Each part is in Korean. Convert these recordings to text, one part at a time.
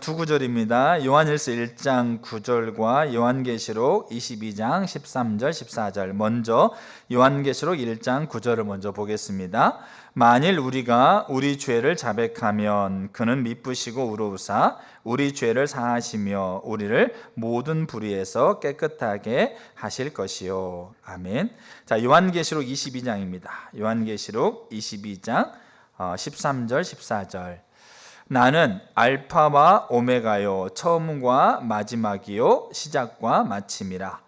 두 구절입니다. 요한일서 1장 9절과 요한계시록 22장 13절 14절. 먼저 요한계시록 1장 9절을 먼저 보겠습니다. 만일 우리가 우리 죄를 자백하면 그는 미쁘시고 의로우사 우리 죄를 사하시며 우리를 모든 불의에서 깨끗하게 하실 것이요. 아멘. 자, 요한계시록 22장입니다. 요한계시록 22장 13절 14절. 나는 알파와 오메가요 처음과 마지막이요 시작과 마침이라.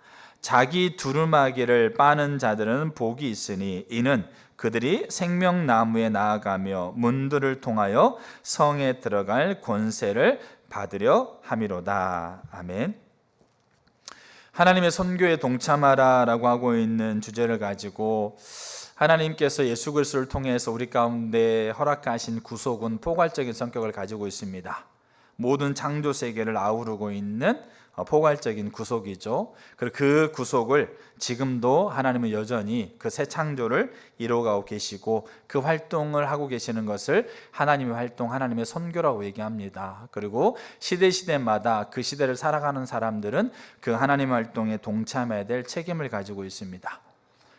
자기 두루마기를 빠는 자들은 복이 있으니 이는 그들이 생명나무에 나아가며 문들을 통하여 성에 들어갈 권세를 받으려 함이로다. 아멘. 하나님의 선교에 동참하라라고 하고 있는 주제를 가지고 하나님께서 예수 그리스도를 통해서 우리 가운데 허락하신 구속은 포괄적인 성격을 가지고 있습니다. 모든 창조 세계를 아우르고 있는 포괄적인 구속이죠. 그리고 그 구속을 지금도 하나님은 여전히 그 새 창조를 이루어가고 계시고 그 활동을 하고 계시는 것을 하나님의 활동, 하나님의 선교라고 얘기합니다. 그리고 시대마다 그 시대를 살아가는 사람들은 그 하나님의 활동에 동참해야 될 책임을 가지고 있습니다.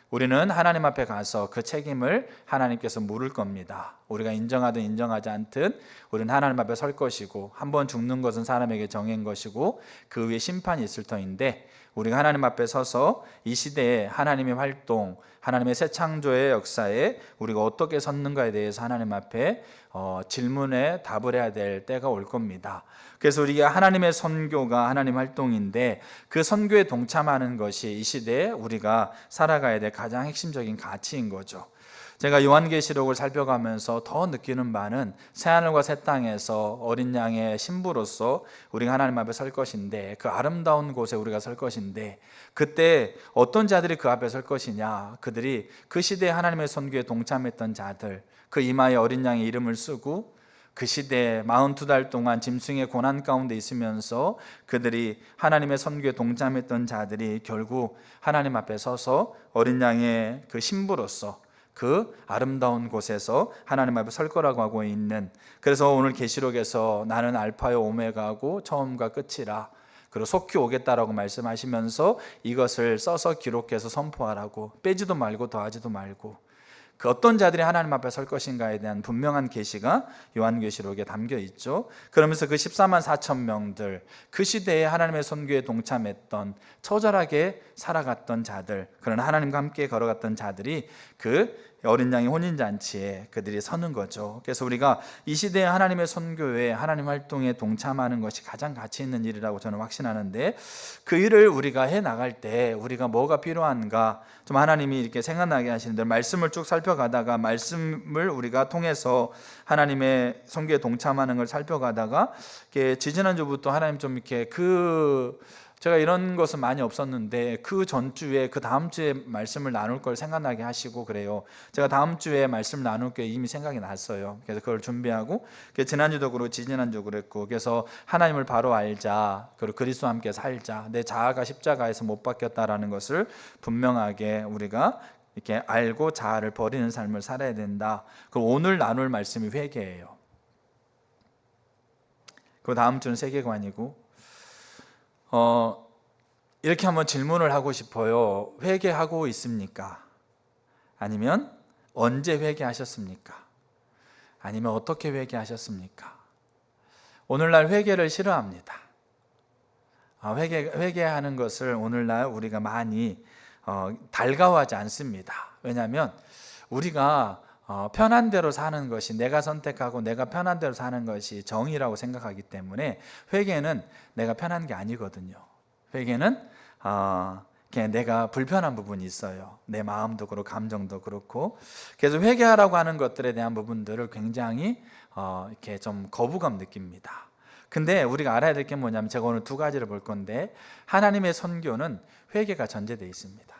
우리는 하나님 앞에 가서 그 책임을 하나님께서 물을 겁니다. 우리가 인정하든 인정하지 않든 우리는 하나님 앞에 설 것이고 한 번 죽는 것은 사람에게 정한 것이고 그 위에 심판이 있을 터인데 우리가 하나님 앞에 서서 이 시대에 하나님의 활동, 하나님의 새 창조의 역사에 우리가 어떻게 섰는가에 대해서 하나님 앞에 질문에 답을 해야 될 때가 올 겁니다. 그래서 우리가 하나님의 선교가 하나님 활동인데 그 선교에 동참하는 것이 이 시대에 우리가 살아가야 될 가장 핵심적인 가치인 거죠. 제가 요한계시록을 살펴가면서 더 느끼는 바는 새하늘과 새 땅에서 어린 양의 신부로서 우리가 하나님 앞에 설 것인데 그 아름다운 곳에 우리가 설 것인데 그때 어떤 자들이 그 앞에 설 것이냐. 그들이 그 시대에 하나님의 선교에 동참했던 자들, 그 이마에 어린 양의 이름을 쓰고 그 시대에 42달 동안 짐승의 고난 가운데 있으면서 그들이 하나님의 선교에 동참했던 자들이 결국 하나님 앞에 서서 어린 양의 그 신부로서 그 아름다운 곳에서 하나님 앞에 설 거라고 하고 있는, 그래서 오늘 계시록에서 나는 알파요 오메가고 처음과 끝이라 그리고 속히 오겠다라고 말씀하시면서 이것을 써서 기록해서 선포하라고, 빼지도 말고 더하지도 말고 그 어떤 자들이 하나님 앞에 설 것인가에 대한 분명한 계시가 요한계시록에 담겨 있죠. 그러면서 그 14만 4천 명들, 그 시대에 하나님의 선교에 동참했던 처절하게 살아갔던 자들, 그러나 하나님과 함께 걸어갔던 자들이 그 어린 양의 혼인잔치에 그들이 서는 거죠. 그래서 우리가 이 시대에 하나님의 선교에 하나님 활동에 동참하는 것이 가장 가치 있는 일이라고 저는 확신하는데, 그 일을 우리가 해나갈 때 우리가 뭐가 필요한가 좀 하나님이 이렇게 생각나게 하시는데, 말씀을 쭉 살펴가다가 말씀을 우리가 통해서 하나님의 선교에 동참하는 걸 살펴가다가 지지난주부터 하나님 좀 이렇게 제가 이런 것은 많이 없었는데 그 전주에 그 다음 주에 말씀을 나눌 걸 생각나게 하시고 그래요. 제가 다음 주에 말씀 나눌 게 이미 생각이 났어요. 그래서 그걸 준비하고 지난주도 그렇고 지지난주도 그랬고, 그래서 하나님을 바로 알자, 그리고 그리스도와 함께 살자, 내 자아가 십자가에서 못 박혔다라는 것을 분명하게 우리가 이렇게 알고 자아를 버리는 삶을 살아야 된다. 그리고 오늘 나눌 말씀이 회개예요. 그 다음 주는 세계관이고, 이렇게 한번 질문을 하고 싶어요. 회개하고 있습니까? 아니면 언제 회개하셨습니까? 아니면 어떻게 회개하셨습니까? 오늘날 회개를 싫어합니다. 회개하는 것을 오늘날 우리가 많이 달가워하지 않습니다. 왜냐하면 우리가 편한 대로 사는 것이, 내가 선택하고 내가 편한 대로 사는 것이 정의라고 생각하기 때문에 회개는 내가 편한 게 아니거든요. 회개는 그냥 내가 불편한 부분이 있어요. 내 마음도 그렇고 감정도 그렇고. 그래서 회개하라고 하는 것들에 대한 부분들을 굉장히 이렇게 좀 거부감 느낍니다. 근데 우리가 알아야 될 게 뭐냐면, 제가 오늘 두 가지를 볼 건데, 하나님의 선교는 회개가 전제되어 있습니다.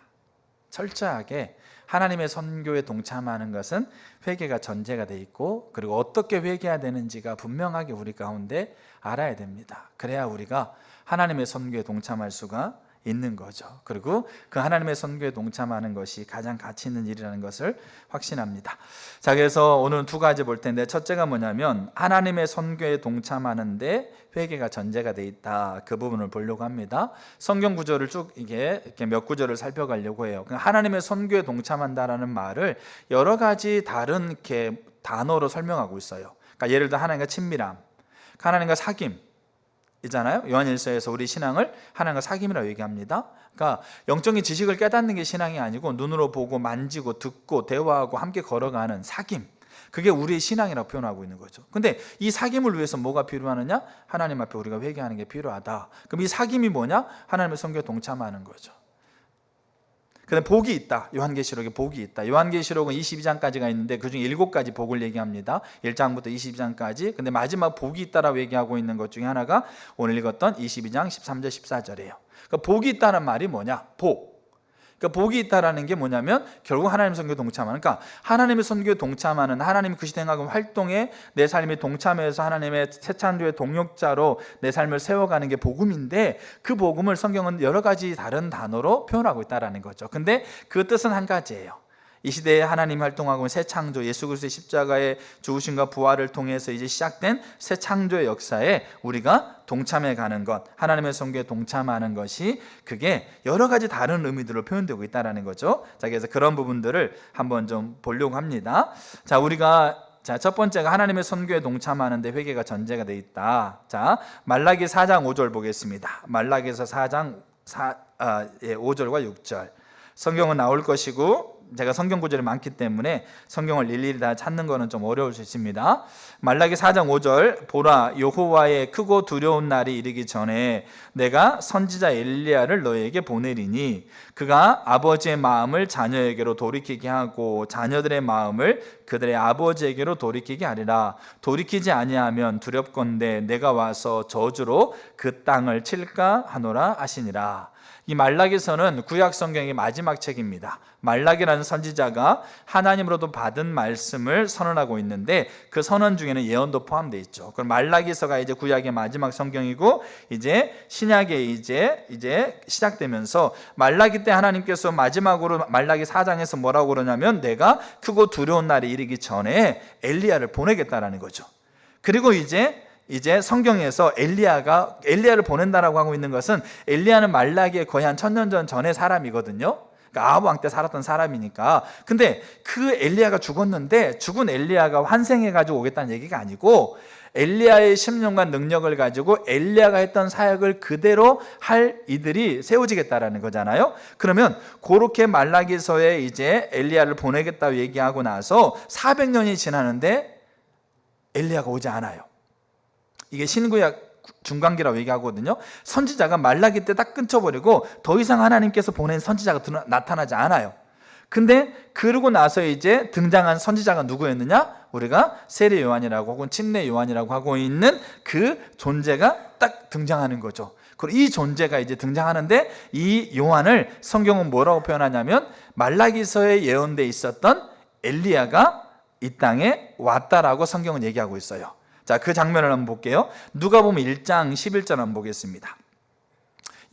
철저하게 하나님의 선교에 동참하는 것은 회개가 전제가 되어 있고, 그리고 어떻게 회개해야 되는지가 분명하게 우리 가운데 알아야 됩니다. 그래야 우리가 하나님의 선교에 동참할 수가 있는 거죠. 그리고 그 하나님의 선교에 동참하는 것이 가장 가치 있는 일이라는 것을 확신합니다. 자, 그래서 오늘은 두 가지 볼 텐데, 첫째가 뭐냐면 하나님의 선교에 동참하는데 회개가 전제가 돼 있다. 그 부분을 보려고 합니다. 성경 구절을 쭉 이렇게 몇 구절을 살펴가려고 해요. 하나님의 선교에 동참한다라는 말을 여러 가지 다른 이렇게 단어로 설명하고 있어요. 그러니까 예를 들어 하나님과 친밀함, 하나님과 사귐 있잖아요. 요한일서에서 우리 신앙을 하나님과 사귐이라고 얘기합니다. 그러니까 영적인 지식을 깨닫는 게 신앙이 아니고 눈으로 보고 만지고 듣고 대화하고 함께 걸어가는 사귐, 그게 우리의 신앙이라고 표현하고 있는 거죠. 근데 이 사귐을 위해서 뭐가 필요하느냐? 하나님 앞에 우리가 회개하는 게 필요하다. 그럼 이 사귐이 뭐냐? 하나님의 선교에 동참하는 거죠. 근데 복이 있다. 요한계시록에 복이 있다. 요한계시록은 22장까지가 있는데 그중에 7가지 복을 얘기합니다. 1장부터 22장까지. 근데 마지막 복이 있다라고 얘기하고 있는 것 중에 하나가 오늘 읽었던 22장 13절 14절이에요. 그러니까 복이 있다는 말이 뭐냐? 복. 그러니까 복이 있다라는 게 뭐냐면 결국 하나님의 선교에 동참하는, 그러니까 하나님의 선교에 동참하는, 하나님이 그 시대 행하는 활동에 내 삶이 동참해서 하나님의 새 창조의 동역자로 내 삶을 세워가는 게 복음인데, 그 복음을 성경은 여러 가지 다른 단어로 표현하고 있다라는 거죠. 근데 그 뜻은 한 가지예요. 이 시대에 하나님 활동하고 있는 새 창조, 예수 그리스도의 십자가의 죽으심과 부활을 통해서 이제 시작된 새 창조의 역사에 우리가 동참해 가는 것, 하나님의 선교에 동참하는 것이, 그게 여러 가지 다른 의미들로 표현되고 있다는 거죠. 자, 그래서 그런 부분들을 한번 좀 보려고 합니다. 자, 우리가 첫 번째가 하나님의 선교에 동참하는데 회개가 전제가 돼 있다. 자, 말라기 4장 5절 보겠습니다. 말라기에서 4장 5절과 6절. 성경은 나올 것이고 제가 성경 구절이 많기 때문에 성경을 일일이 다 찾는 것은 좀 어려울 수 있습니다. 말라기 4장 5절, 보라 여호와의 크고 두려운 날이 이르기 전에 내가 선지자 엘리야를 너에게 보내리니 그가 아버지의 마음을 자녀에게로 돌이키게 하고 자녀들의 마음을 그들의 아버지에게로 돌이키게 하리라. 돌이키지 아니하면 두렵건대 내가 와서 저주로 그 땅을 칠까 하노라 하시니라. 이 말라기서는 구약 성경의 마지막 책입니다. 말라기라는 선지자가 하나님으로도 받은 말씀을 선언하고 있는데 그 선언 중에는 예언도 포함되어 있죠. 그럼 말라기서가 이제 구약의 마지막 성경이고 이제 신약에 이제 시작되면서 말라기 때 하나님께서 마지막으로 말라기 4장에서 뭐라고 그러냐면 내가 크고 두려운 날이 이르기 전에 엘리야를 보내겠다라는 거죠. 그리고 이제 성경에서 엘리야를 보낸다라고 하고 있는 것은, 엘리야는 말라기에 거의 한 1000년 전의 사람이거든요. 그러니까 아합 왕 때 살았던 사람이니까. 근데 그 엘리야가 죽었는데 죽은 엘리야가 환생해가지고 오겠다는 얘기가 아니고, 엘리야의 10년간 능력을 가지고 엘리야가 했던 사역을 그대로 할 이들이 세워지겠다라는 거잖아요. 그러면 그렇게 말라기서에 이제 엘리야를 보내겠다고 얘기하고 나서 400년이 지나는데 엘리야가 오지 않아요. 이게 신구약 중간기라고 얘기하거든요. 선지자가 말라기 때 딱 끊쳐버리고 더 이상 하나님께서 보낸 선지자가 나타나지 않아요. 근데 그러고 나서 이제 등장한 선지자가 누구였느냐? 우리가 세례 요한이라고 혹은 침례 요한이라고 하고 있는 그 존재가 딱 등장하는 거죠. 그리고 이 존재가 이제 등장하는데, 이 요한을 성경은 뭐라고 표현하냐면 말라기서에 예언돼 있었던 엘리야가 이 땅에 왔다라고 성경은 얘기하고 있어요. 자, 그 장면을 한번 볼게요. 누가복음 1장 11절 한번 보겠습니다.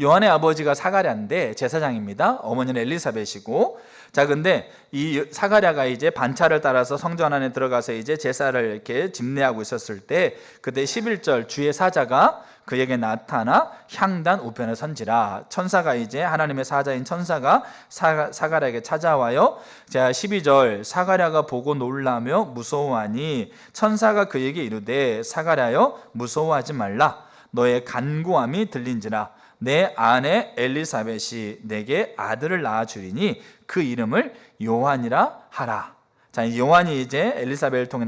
요한의 아버지가 사가랴인데 제사장입니다. 어머니는 엘리사벳이고, 자, 근데 이 사가랴가 이제 반차를 따라서 성전 안에 들어가서 이제 제사를 이렇게 집례하고 있었을 때, 그때 11절 주의 사자가 그에게 나타나 향단 우편에 선지라. 천사가 이제 하나님의 사자인 천사가 사가랴에게 찾아와요. 자, 12절 사가랴가 보고 놀라며 무서워하니 천사가 그에게 이르되 사가랴여 무서워하지 말라. 너의 간구함이 들린지라. 내 아내 엘리사벳이 내게 아들을 낳아주리니 그 이름을 요한이라 하라. 자, 요한이 이제 엘리사벳을 통해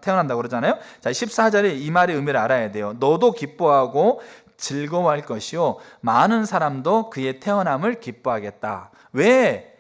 태어난다고 그러잖아요. 자, 14절에 이 말의 의미를 알아야 돼요. 너도 기뻐하고 즐거워할 것이요 많은 사람도 그의 태어남을 기뻐하겠다. 왜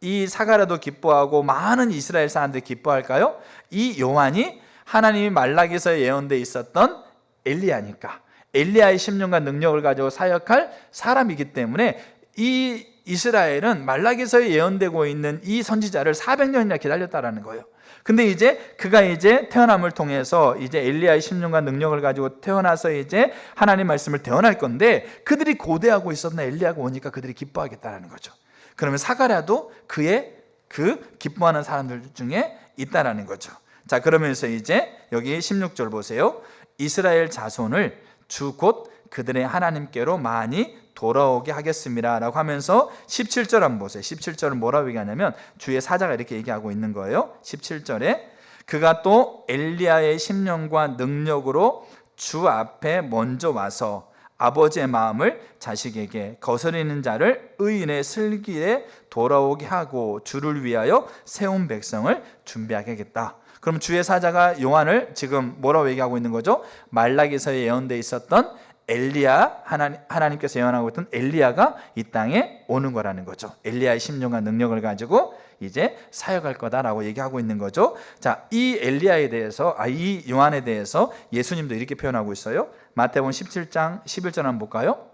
이 사가랴도 기뻐하고 많은 이스라엘 사람들이 기뻐할까요? 이 요한이 하나님이 말라기서에 예언되어 있었던 엘리야니까. 엘리야의 10년간 능력을 가지고 사역할 사람이기 때문에 이 이스라엘은 말라기서에 예언되고 있는 이 선지자를 400년이나 기다렸다라는 거예요. 근데 이제 그가 이제 태어남을 통해서 이제 엘리야의 심령과 능력을 가지고 태어나서 이제 하나님 말씀을 대언할 건데, 그들이 고대하고 있었나 엘리야가 오니까 그들이 기뻐하겠다라는 거죠. 그러면 사가랴도 그의 그 기뻐하는 사람들 중에 있다라는 거죠. 자, 그러면서 이제 여기 16절 보세요. 이스라엘 자손을 주 곧 그들의 하나님께로 많이 돌아오게 하겠습니다 라고 하면서 17절 한번 보세요. 17절은 뭐라고 얘기하냐면 주의 사자가 이렇게 얘기하고 있는 거예요. 17절에 그가 또 엘리야의 심령과 능력으로 주 앞에 먼저 와서 아버지의 마음을 자식에게, 거스리는 자를 의인의 슬기에 돌아오게 하고 주를 위하여 세운 백성을 준비하게 하겠다. 그럼 주의 사자가 요한을 지금 뭐라고 얘기하고 있는 거죠? 말라기서에 예언되어 있었던 엘리야, 하나님께서 예언하고 있던 엘리야가 이 땅에 오는 거라는 거죠. 엘리야의 심령과 능력을 가지고 이제 사역할 거다라고 얘기하고 있는 거죠. 자, 이 엘리야에 대해서, 이 요한에 대해서 예수님도 이렇게 표현하고 있어요. 마태복음 17장 11절 한번 볼까요?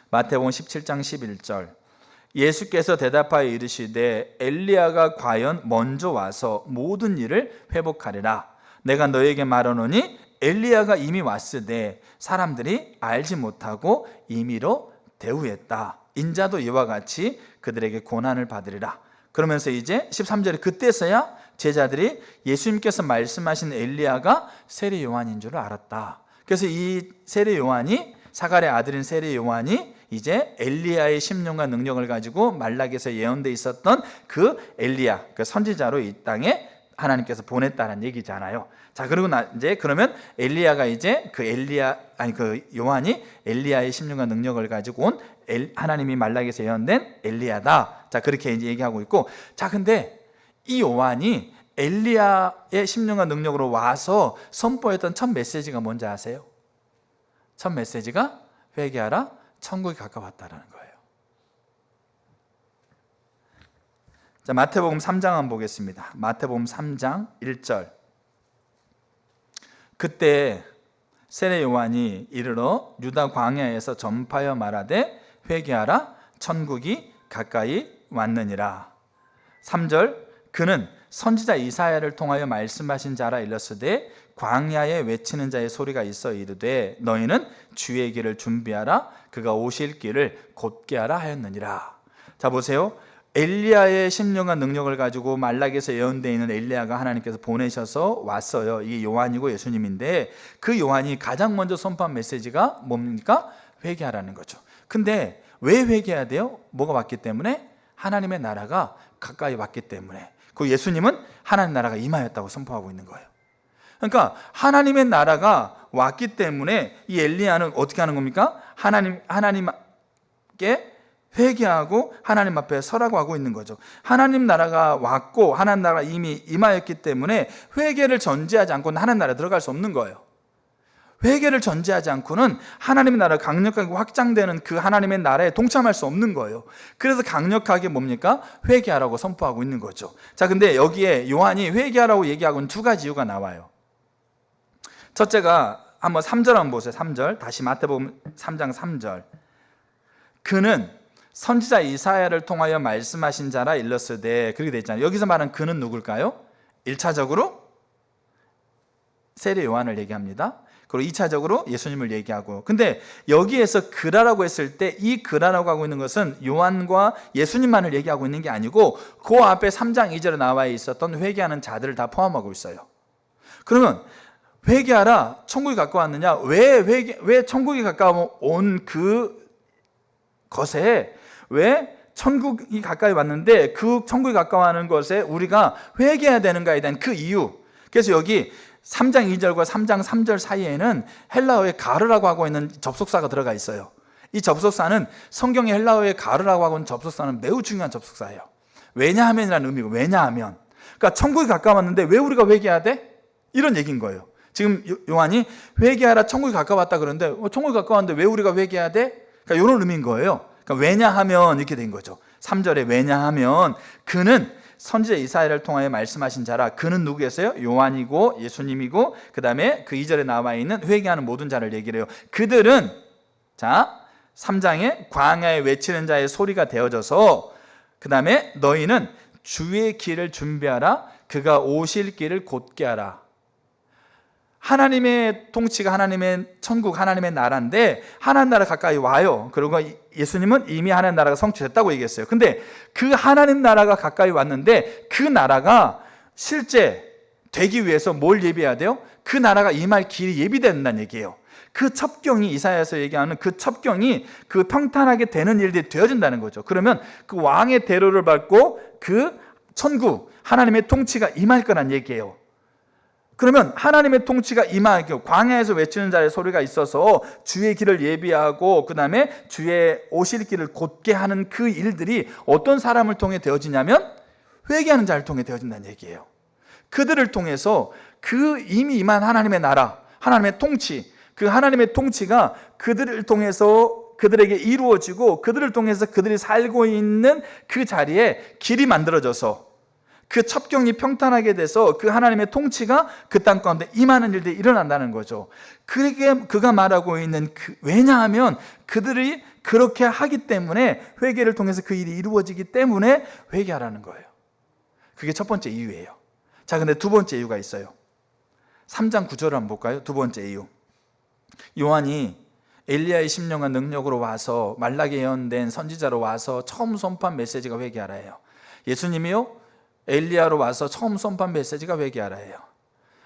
마태복음 17장 11절. 예수께서 대답하여 이르시되 엘리야가 과연 먼저 와서 모든 일을 회복하리라. 내가 너에게 말하노니 엘리야가 이미 왔으되 사람들이 알지 못하고 임의로 대우했다. 인자도 이와 같이 그들에게 고난을 받으리라. 그러면서 이제 13절에 그때서야 제자들이 예수님께서 말씀하신 엘리야가 세례 요한인 줄 알았다. 그래서 이 세례 요한이, 사가랴의 아들인 세례 요한이 이제 엘리야의 심령과 능력을 가지고 말라기에서 예언되어 있었던 그 엘리야, 그 선지자로 이 땅에 하나님께서 보냈다는 얘기잖아요. 자, 그리고 이제 그러면 엘리야가 이제 그 요한이 엘리야의 심령과 능력을 가지고 온 하나님이 말라기에서 예언된 엘리야다. 자, 그렇게 이제 얘기하고 있고, 자, 근데 이 요한이 엘리야의 심령과 능력으로 와서 선포했던 첫 메시지가 뭔지 아세요? 첫 메시지가 회개하라, 천국이 가까웠다라는 거예요. 자, 마태복음 3장 한번 보겠습니다. 마태복음 3장 1절. 그때 세례 요한이 이르러 유다 광야에서 전파하여 말하되 회개하라, 천국이 가까이 왔느니라. 3절. 그는 선지자 이사야를 통하여 말씀하신 자라 일렀으되 광야에 외치는 자의 소리가 있어 이르되 너희는 주의 길을 준비하라, 그가 오실 길을 곧게 하라 하였느니라. 자, 보세요. 엘리야의 심령과 능력을 가지고 말라기에서 예언되어 있는 엘리야가 하나님께서 보내셔서 왔어요. 이게 요한이고 예수님인데, 그 요한이 가장 먼저 선포한 메시지가 뭡니까? 회개하라는 거죠. 근데 왜 회개해야 돼요? 뭐가 왔기 때문에? 하나님의 나라가 가까이 왔기 때문에. 그 예수님은 하나님 나라가 임하였다고 선포하고 있는 거예요. 그러니까 하나님의 나라가 왔기 때문에 이 엘리야는 어떻게 하는 겁니까? 하나님께 회개하고 하나님 앞에 서라고 하고 있는 거죠. 하나님 나라가 왔고 하나님 나라가 이미 임하였기 때문에 회개를 전제하지 않고는 하나님 나라에 들어갈 수 없는 거예요. 회개를 전제하지 않고는 하나님의 나라가 강력하게 확장되는 그 하나님의 나라에 동참할 수 없는 거예요. 그래서 강력하게 뭡니까? 회개하라고 선포하고 있는 거죠. 자, 근데 여기에 요한이 회개하라고 얘기하고는 두 가지 이유가 나와요. 첫째가 한번 3절 한번 보세요. 3절. 다시 마태복음 3장 3절. 그는 선지자 이사야를 통하여 말씀하신 자라 일렀으되, 그렇게 돼 있잖아요. 여기서 말한 그는 누굴까요? 1차적으로 세례 요한을 얘기합니다. 그리고 2차적으로 예수님을 얘기하고, 근데 여기에서 그라라고 했을 때 이 그라라고 하고 있는 것은 요한과 예수님만을 얘기하고 있는 게 아니고 그 앞에 3장 2절에 나와 있었던 회개하는 자들을 다 포함하고 있어요. 그러면 회개하라, 천국이 가까웠느냐? 왜 천국이 가까운 그 것에 왜 천국이 가까이 왔는데 그 천국이 가까워하는 것에 우리가 회개해야 되는가에 대한 그 이유. 그래서 여기 3장 2절과 3장 3절 사이에는 헬라어의 가르라고 하고 있는 접속사가 들어가 있어요. 이 접속사는 성경의 헬라어의 가르라고 하고 있는 접속사는 매우 중요한 접속사예요. 왜냐하면이라는 의미고, 왜냐하면, 그러니까 천국이 가까웠는데 왜 우리가 회개해야 돼? 이런 얘기인 거예요. 지금 요한이 회개하라, 천국이 가까웠다 그러는데 천국이 가까웠는데 왜 우리가 회개해야 돼? 그러니까 이런 의미인 거예요. 그러니까 왜냐하면 이렇게 된 거죠. 3절에 왜냐하면 그는 선지자 이사야를 통하여 말씀하신 자라. 그는 누구겠어요? 요한이고 예수님이고, 그 다음에 그 2절에 나와 있는 회개하는 모든 자를 얘기를 해요. 그들은, 자, 3장에 광야에 외치는 자의 소리가 되어져서, 그 다음에 너희는 주의 길을 준비하라, 그가 오실 길을 곧게 하라. 하나님의 통치가 하나님의 천국, 하나님의 나라인데 하나님 나라 가까이 와요. 그리고 예수님은 이미 하나님 나라가 성취됐다고 얘기했어요. 근데 그 하나님 나라가 가까이 왔는데 그 나라가 실제 되기 위해서 뭘 예비해야 돼요? 그 나라가 임할 길이 예비된다는 얘기예요. 그 첩경이, 이사야에서 얘기하는 그 첩경이 그 평탄하게 되는 일들이 되어진다는 거죠. 그러면 그 왕의 대로를 밟고 그 천국, 하나님의 통치가 임할 거란 얘기예요. 그러면 하나님의 통치가 임하고 광야에서 외치는 자의 소리가 있어서 주의 길을 예비하고 그 다음에 주의 오실 길을 곧게 하는 그 일들이 어떤 사람을 통해 되어지냐면 회개하는 자를 통해 되어진다는 얘기예요. 그들을 통해서 그 이미 임한 하나님의 나라, 하나님의 통치, 그 하나님의 통치가 그들을 통해서 그들에게 이루어지고 그들을 통해서 그들이 살고 있는 그 자리에 길이 만들어져서 그 첩경이 평탄하게 돼서 그 하나님의 통치가 그 땅 가운데 임하는 일들이 일어난다는 거죠. 그가 말하고 있는 왜냐하면 그들이 그렇게 하기 때문에 회개를 통해서 그 일이 이루어지기 때문에 회개하라는 거예요. 그게 첫 번째 이유예요. 자, 근데 두 번째 이유가 있어요. 3장 9절을 한번 볼까요? 두 번째 이유. 요한이 엘리야의 심령과 능력으로 와서 말라기 예언된 선지자로 와서 처음 선포한 메시지가 회개하라예요. 예수님이요 엘리야로 와서 처음 선포한 메시지가 회개하라예요.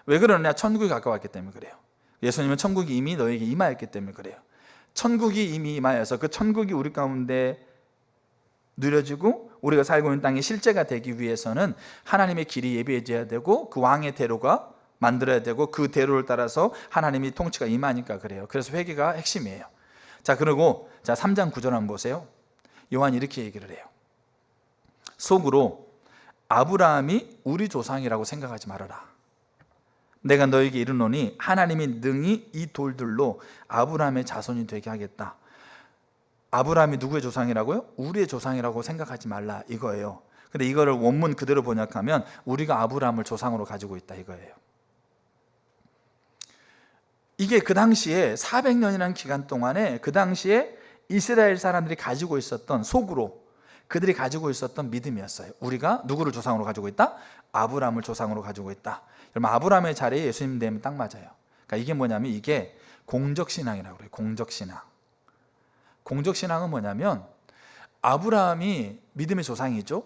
왜 그러냐? 천국이 가까웠기 때문에 그래요. 예수님은 천국이 이미 너에게 임하였기 때문에 그래요. 천국이 이미 임하여서 그 천국이 우리 가운데 누려지고 우리가 살고 있는 땅이 실제가 되기 위해서는 하나님의 길이 예비해져야 되고 그 왕의 대로가 만들어야 되고 그 대로를 따라서 하나님이 통치가 임하니까 그래요. 그래서 회개가 핵심이에요. 자, 그리고 3장 9절 한번 보세요. 요한이 이렇게 얘기를 해요. 속으로 아브라함이 우리 조상이라고 생각하지 말아라. 내가 너에게 이르노니 하나님이 능히 이 돌들로 아브라함의 자손이 되게 하겠다. 아브라함이 누구의 조상이라고요? 우리의 조상이라고 생각하지 말라 이거예요. 근데 이거를 원문 그대로 번역하면 우리가 아브라함을 조상으로 가지고 있다 이거예요. 이게 그 당시에 400년이라는 기간 동안에 그 당시에 이스라엘 사람들이 가지고 있었던 속으로 그들이 가지고 있었던 믿음이었어요. 우리가 누구를 조상으로 가지고 있다? 아브라함을 조상으로 가지고 있다. 여러분 아브라함의 자리에 예수님 되면 딱 맞아요. 그러니까 이게 뭐냐면 이게 공적신앙이라고 그래요. 공적신앙. 공적신앙은 뭐냐면 아브라함이 믿음의 조상이죠.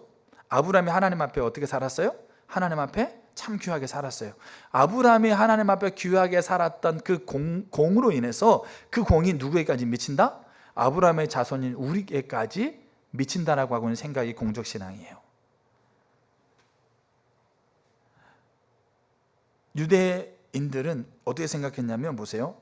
아브라함이 하나님 앞에 어떻게 살았어요? 하나님 앞에 참 귀하게 살았어요. 아브라함이 하나님 앞에 귀하게 살았던 그 공으로 인해서 그 공이 누구에까지 미친다? 아브라함의 자손인 우리에까지 미친다라고 하고 있는 생각이 공적신앙이에요. 유대인들은 어떻게 생각했냐면 보세요.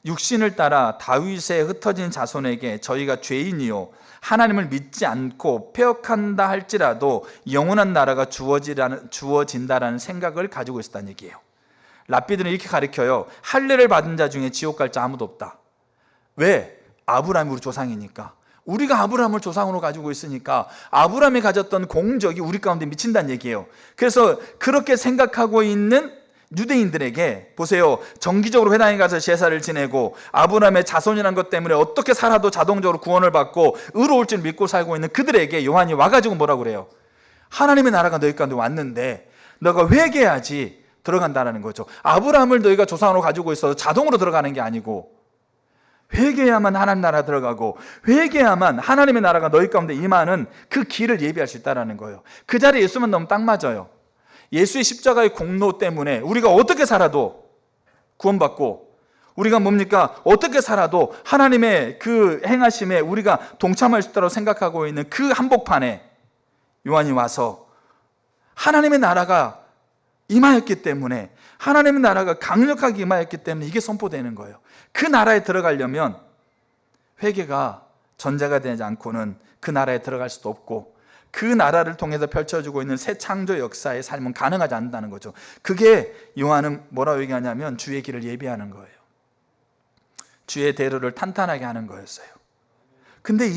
육신을 따라 다윗의 흩어진 자손에게 저희가 죄인이요 하나님을 믿지 않고 폐역한다 할지라도 영원한 나라가 주어진다라는 생각을 가지고 있었다는 얘기예요. 랍비들은 이렇게 가르쳐요. 할례를 받은 자 중에 지옥 갈 자 아무도 없다. 왜? 아브라함이 우리 조상이니까. 우리가 아브라함을 조상으로 가지고 있으니까 아브라함이 가졌던 공적이 우리 가운데 미친다는 얘기예요. 그래서 그렇게 생각하고 있는 유대인들에게 보세요. 정기적으로 회당에 가서 제사를 지내고 아브라함의 자손이라는 것 때문에 어떻게 살아도 자동적으로 구원을 받고 의로울 줄 믿고 살고 있는 그들에게 요한이 와가지고 뭐라고 그래요? 하나님의 나라가 너희 가운데 왔는데 너가 회개해야지 들어간다는 거죠. 아브라함을 너희가 조상으로 가지고 있어서 자동으로 들어가는 게 아니고 회개해야만 하나님 나라 들어가고 회개해야만 하나님의 나라가 너희 가운데 임하는 그 길을 예비할 수 있다는 거예요. 그 자리에 예수만 너무 딱 맞아요. 예수의 십자가의 공로 때문에 우리가 어떻게 살아도 구원받고 우리가 뭡니까? 어떻게 살아도 하나님의 그 행하심에 우리가 동참할 수 있다고 생각하고 있는 그 한복판에 요한이 와서 하나님의 나라가 임하였기 때문에 하나님의 나라가 강력하게 임하였기 때문에 이게 선포되는 거예요. 그 나라에 들어가려면 회개가 전제가 되지 않고는 그 나라에 들어갈 수도 없고 그 나라를 통해서 펼쳐지고 있는 새 창조 역사의 삶은 가능하지 않는다는 거죠. 그게 요한은 뭐라고 얘기하냐면 주의 길을 예비하는 거예요. 주의 대로를 탄탄하게 하는 거였어요. 근데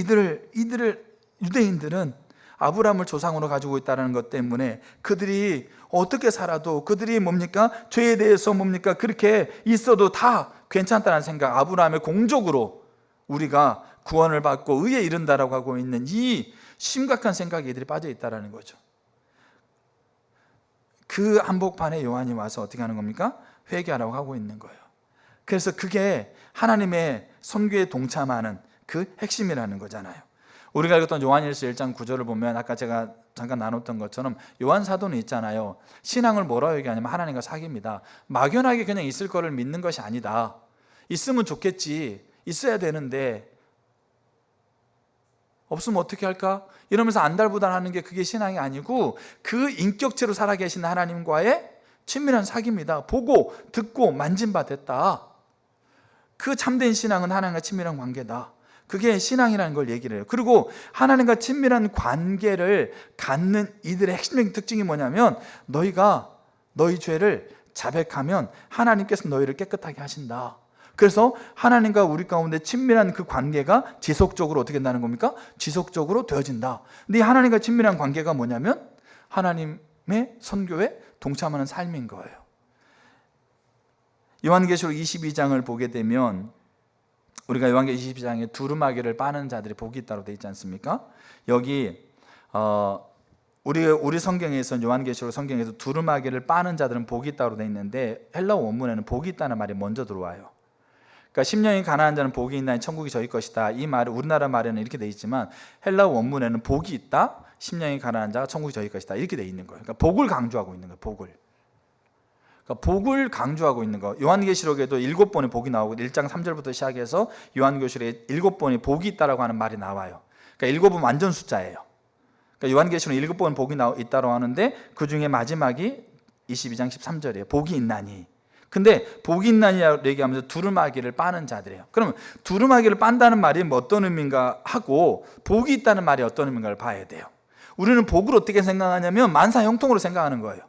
유대인들은 아브라함을 조상으로 가지고 있다는 것 때문에 그들이 어떻게 살아도 그들이 뭡니까? 죄에 대해서 뭡니까? 그렇게 있어도 다 괜찮다는 생각, 아브라함의 공적으로 우리가 구원을 받고 의에 이른다라고 하고 있는 이 심각한 생각에 이들이 빠져 있다는 거죠. 그 한복판에 요한이 와서 어떻게 하는 겁니까? 회개하라고 하고 있는 거예요. 그래서 그게 하나님의 선교에 동참하는 그 핵심이라는 거잖아요. 우리가 읽었던 요한일서 1장 9절을 보면 아까 제가 잠깐 나눴던 것처럼 요한 사도는 있잖아요. 신앙을 뭐라고 얘기하냐면 하나님과 사귑니다. 막연하게 그냥 있을 거를 믿는 것이 아니다. 있으면 좋겠지. 있어야 되는데 없으면 어떻게 할까? 이러면서 안달부달하는 게 그게 신앙이 아니고 그 인격체로 살아계신 하나님과의 친밀한 사귑이다. 보고 듣고 만진 바 됐다. 그 참된 신앙은 하나님과 친밀한 관계다. 그게 신앙이라는 걸 얘기를 해요. 그리고 하나님과 친밀한 관계를 갖는 이들의 핵심적인 특징이 뭐냐면 너희가 너희 죄를 자백하면 하나님께서 너희를 깨끗하게 하신다. 그래서 하나님과 우리 가운데 친밀한 그 관계가 지속적으로 어떻게 된다는 겁니까? 지속적으로 되어진다. 근데 이 하나님과 친밀한 관계가 뭐냐면 하나님의 선교에 동참하는 삶인 거예요. 요한계시록 22장을 보게 되면 우리가 요한계시록 22장에 두루마기를 빠는 자들이 복이 있다고 되어 있지 않습니까? 여기 우리 성경에서 요한계시록 성경에서 두루마기를 빠는 자들은 복이 있다고 되어 있는데 헬라어 원문에는 복이 있다는 말이 먼저 들어와요. 그러니까 심령이 가난한 자는 복이 있나니 천국이 저희 것이다. 이 말은 우리나라 말에는 이렇게 되어 있지만 헬라어 원문에는 복이 있다. 심령이 가난한 자가 천국이 저희 것이다. 이렇게 되어 있는 거예요. 그러니까 복을 강조하고 있는 거예요. 그러니까 복을 강조하고 있는 거. 요한계시록에도 7번의 복이 나오고 1장 3절부터 시작해서 요한계시록에 7번의 복이 있다라고 하는 말이 나와요. 그러니까 7은 완전 숫자예요. 그러니까 요한계시록에 7번 복이 있다라고 하는데 그 중에 마지막이 22장 13절이에요. 복이 있나니. 근데 복이 있나니라고 얘기하면서 두루마기를 빠는 자들이에요. 그러면 두루마기를 빤다는 말이 뭐 어떤 의미인가 하고 복이 있다는 말이 어떤 의미인가를 봐야 돼요. 우리는 복을 어떻게 생각하냐면 만사형통으로 생각하는 거예요.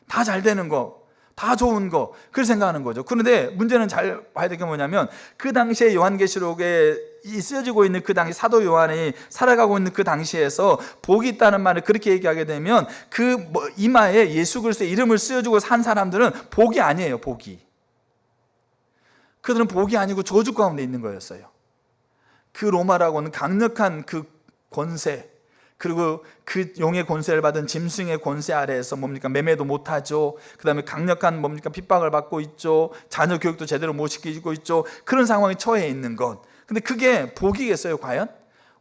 다 잘 되는 거, 다 좋은 거, 그렇게 생각하는 거죠. 그런데 문제는 잘 봐야 될 게 뭐냐면 그 당시에 요한계시록에 쓰여지고 있는 그 당시 사도 요한이 살아가고 있는 그 당시에서 복이 있다는 말을 그렇게 얘기하게 되면 그 이마에 예수 그리스도의 이름을 쓰여주고 산 사람들은 복이 아니에요. 복이. 그들은 복이 아니고 저주 가운데 있는 거였어요. 그 로마라고는 강력한 그 권세, 그리고 그 용의 권세를 받은 짐승의 권세 아래에서 뭡니까? 매매도 못하죠. 그 다음에 강력한 뭡니까? 핍박을 받고 있죠. 자녀 교육도 제대로 못 시키고 있죠. 그런 상황에 처해 있는 것. 근데 그게 복이겠어요, 과연?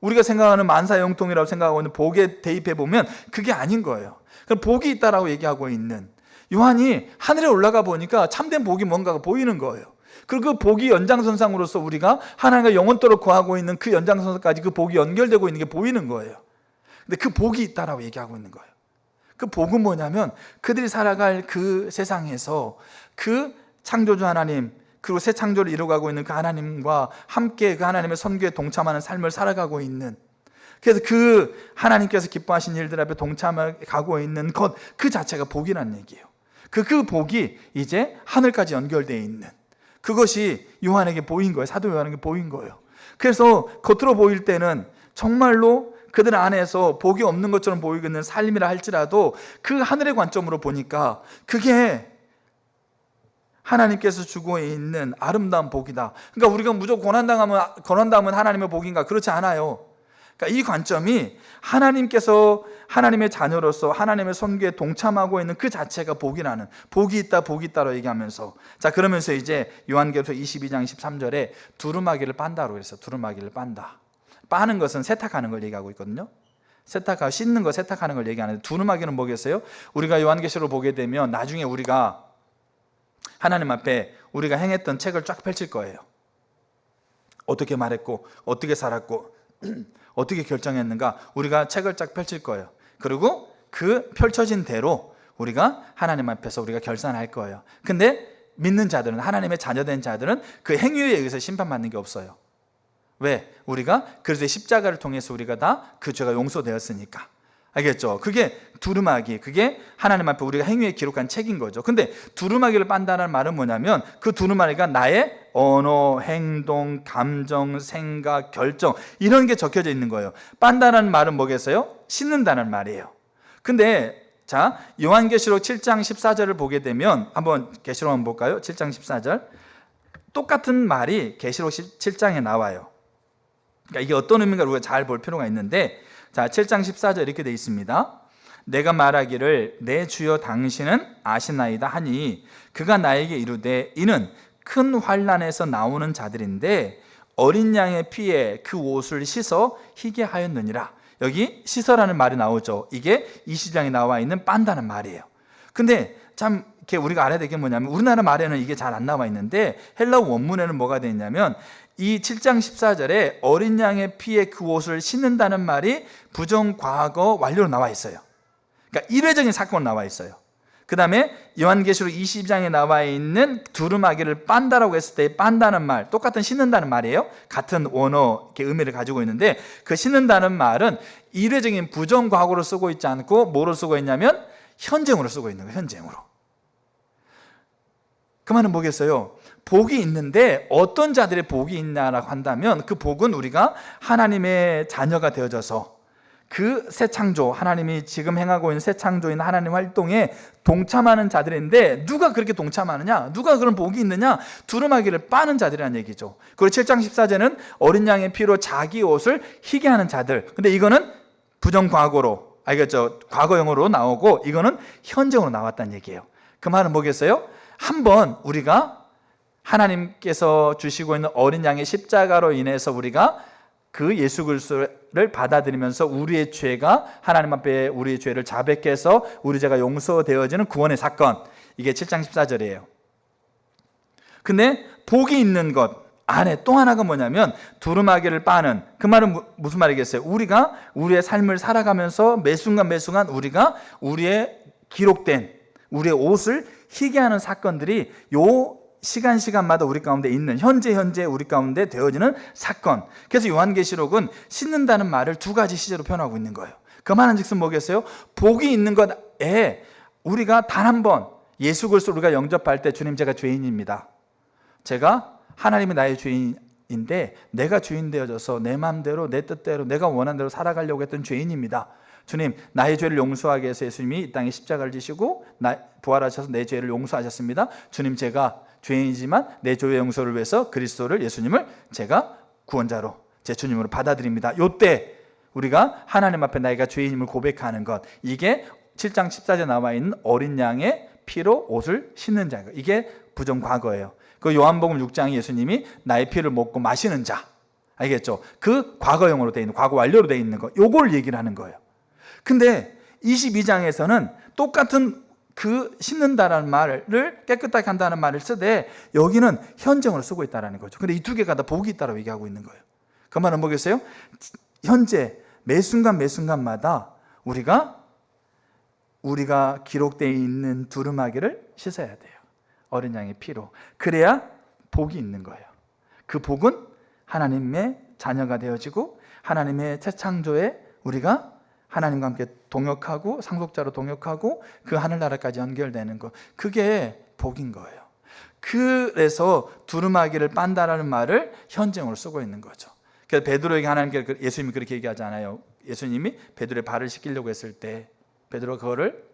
우리가 생각하는 만사형통이라고 생각하고 있는 복에 대입해 보면 그게 아닌 거예요. 그럼 복이 있다라고 얘기하고 있는 요한이 하늘에 올라가 보니까 참된 복이 뭔가가 보이는 거예요. 그리고 그 복이 연장선상으로서 우리가 하나님과 영원토록 거하고 있는 그 연장선상까지 그 복이 연결되고 있는 게 보이는 거예요. 근데 그 복이 있다라고 얘기하고 있는 거예요. 그 복은 뭐냐면 그들이 살아갈 그 세상에서 그 창조주 하나님, 그리고 새 창조를 이루어가고 있는 그 하나님과 함께 그 하나님의 선교에 동참하는 삶을 살아가고 있는, 그래서 그 하나님께서 기뻐하신 일들 앞에 동참하고 있는 것, 그 자체가 복이라는 얘기예요. 그 복이 이제 하늘까지 연결되어 있는 그것이 요한에게 보인 거예요. 사도 요한에게 보인 거예요. 그래서 겉으로 보일 때는 정말로 그들 안에서 복이 없는 것처럼 보이는 삶이라 할지라도 그 하늘의 관점으로 보니까 그게 하나님께서 주고 있는 아름다운 복이다. 그러니까 우리가 무조건 고난당하면 하나님의 복인가? 그렇지 않아요. 그러니까 이 관점이 하나님께서 하나님의 자녀로서 하나님의 선교에 동참하고 있는 그 자체가 복이라는, 복이 있다라고 얘기하면서, 자, 그러면서 이제 요한계시록 22장 13절에 두루마기를 빤다로 해서 두루마기를 빤다. 빠는 것은 세탁하는 걸 얘기하고 있거든요. 세탁하고 씻는 거, 세탁하는 걸 얘기하는데 두루마기는 뭐겠어요? 우리가 요한계시록을 보게 되면 나중에 우리가 하나님 앞에 우리가 행했던 책을 쫙 펼칠 거예요. 어떻게 말했고 어떻게 살았고 어떻게 결정했는가, 우리가 책을 쫙 펼칠 거예요. 그리고 그 펼쳐진 대로 우리가 하나님 앞에서 우리가 결산할 거예요. 근데 믿는 자들은, 하나님의 자녀된 자들은 그 행위에 의해서 심판받는 게 없어요. 왜? 우리가 그리스도의 십자가를 통해서 우리가 다 그 죄가 용서되었으니까. 알겠죠? 그게 두루마기, 그게 하나님 앞에 우리가 행위에 기록한 책인 거죠. 근데 두루마기를 빤다는 말은 뭐냐면 그 두루마기가 나의 언어, 행동, 감정, 생각, 결정, 이런 게 적혀져 있는 거예요. 빤다는 말은 뭐겠어요? 씻는다는 말이에요. 근데 자, 요한계시록 7장 14절을 보게 되면 한번 계시록 한번 볼까요? 7장 14절. 똑같은 말이 계시록 7장에 나와요. 그러니까 이게 어떤 의미인가 우리가 잘 볼 필요가 있는데, 자, 7장 14절 이렇게 되어 있습니다. 내가 말하기를 내 주여 당신은 아시나이다 하니 그가 나에게 이르되 이는 큰 환난에서 나오는 자들인데 어린 양의 피에 그 옷을 씻어 희게 하였느니라. 여기 씻어라는 말이 나오죠. 이게 20장에 나와 있는 빤다는 말이에요. 근데 참 이렇게 우리가 알아야 될 게 뭐냐면 우리나라 말에는 이게 잘 안 나와 있는데 헬라 원문에는 뭐가 되어 있냐면 이 7장 14절에 어린 양의 피에 그 옷을 씻는다는 말이 부정과거 완료로 나와 있어요. 그러니까 일회적인 사건으로 나와 있어요. 그 다음에 요한계시록 20장에 나와 있는 두루마기를 빤다라고 했을 때 빤다는 말, 똑같은 씻는다는 말이에요. 같은 원어 의미를 가지고 있는데 그 씻는다는 말은 일회적인 부정과거로 쓰고 있지 않고 뭐로 쓰고 있냐면 현재으로 쓰고 있는 거예요. 현재으로. 그 말은 뭐겠어요? 복이 있는데 어떤 자들의 복이 있냐라고 한다면 그 복은 우리가 하나님의 자녀가 되어져서 그 새 창조, 하나님이 지금 행하고 있는 새 창조인 하나님 활동에 동참하는 자들인데 누가 그렇게 동참하느냐? 누가 그런 복이 있느냐? 두루마기를 빠는 자들이라는 얘기죠. 그리고 7장 14절은 어린 양의 피로 자기 옷을 희게 하는 자들. 근데 이거는 부정과거로, 알겠죠? 과거형으로 나오고 이거는 현재형으로 나왔다는 얘기예요. 그 말은 뭐겠어요? 한번 우리가 하나님께서 주시고 있는 어린 양의 십자가로 인해서 우리가 그 예수 그리스도를 받아들이면서 우리의 죄가 하나님 앞에 우리의 죄를 자백해 해서 우리 죄가 용서되어지는 구원의 사건, 이게 7장 14절이에요. 근데 복이 있는 것 안에 또 하나가 뭐냐면 두루마기를 빠는, 그 말은 무슨 말이겠어요? 우리가 우리의 삶을 살아가면서 매 순간 우리가 우리의 기록된 우리의 옷을 희게 하는 사건들이 요 시간마다 우리 가운데 있는 현재 우리 가운데 되어지는 사건. 그래서 요한계시록은 씻는다는 말을 두 가지 시제로 표현하고 있는 거예요. 그 말은 즉슨 뭐겠어요? 복이 있는 것에 우리가 단 한 번 예수 그리스도를 우리가 영접할 때 주님 제가 죄인입니다. 제가 하나님이 나의 죄인인데 내가 주인 되어져서 내 마음대로 내 뜻대로 내가 원하는 대로 살아가려고 했던 죄인입니다. 주님 나의 죄를 용서하기 위해서 예수님이 이 땅에 십자가를 지시고 부활하셔서 내 죄를 용서하셨습니다. 주님 제가 죄인이지만 내 죄의 용서를 위해서 그리스도를 예수님을 제가 구원자로 제 주님으로 받아들입니다. 이때 우리가 하나님 앞에 나이가 죄인임을 고백하는 것, 이게 7장 14절에 나와 있는 어린 양의 피로 옷을 씻는 자, 이게 부정과거예요. 그 요한복음 6장에 예수님이 나의 피를 먹고 마시는 자, 알겠죠? 그 과거형으로 되어 있는, 과거 완료로 되어 있는 거, 요걸 얘기를 하는 거예요. 근데 22장에서는 똑같은 그 씻는다라는 말을 깨끗하게 한다는 말을 쓰되 여기는 현재형으로 쓰고 있다는 거죠. 근데 이 두 개가 다 복이 있다고 얘기하고 있는 거예요. 그 말은 뭐겠어요? 현재 매 순간마다 우리가 기록되어 있는 두루마기를 씻어야 돼요. 어린 양의 피로. 그래야 복이 있는 거예요. 그 복은 하나님의 자녀가 되어지고 하나님의 새 창조에 우리가 하나님과 함께 동역하고 상속자로 동역하고 그 하늘나라까지 연결되는 것, 그게 복인 거예요. 그래서 두루마기를 빤다라는 말을 현재형으로 쓰고 있는 거죠. 그래서 베드로에게 하나님께, 예수님이 그렇게 얘기하잖아요. 예수님이 베드로의 발을 씻기려고 했을 때 베드로가 그거를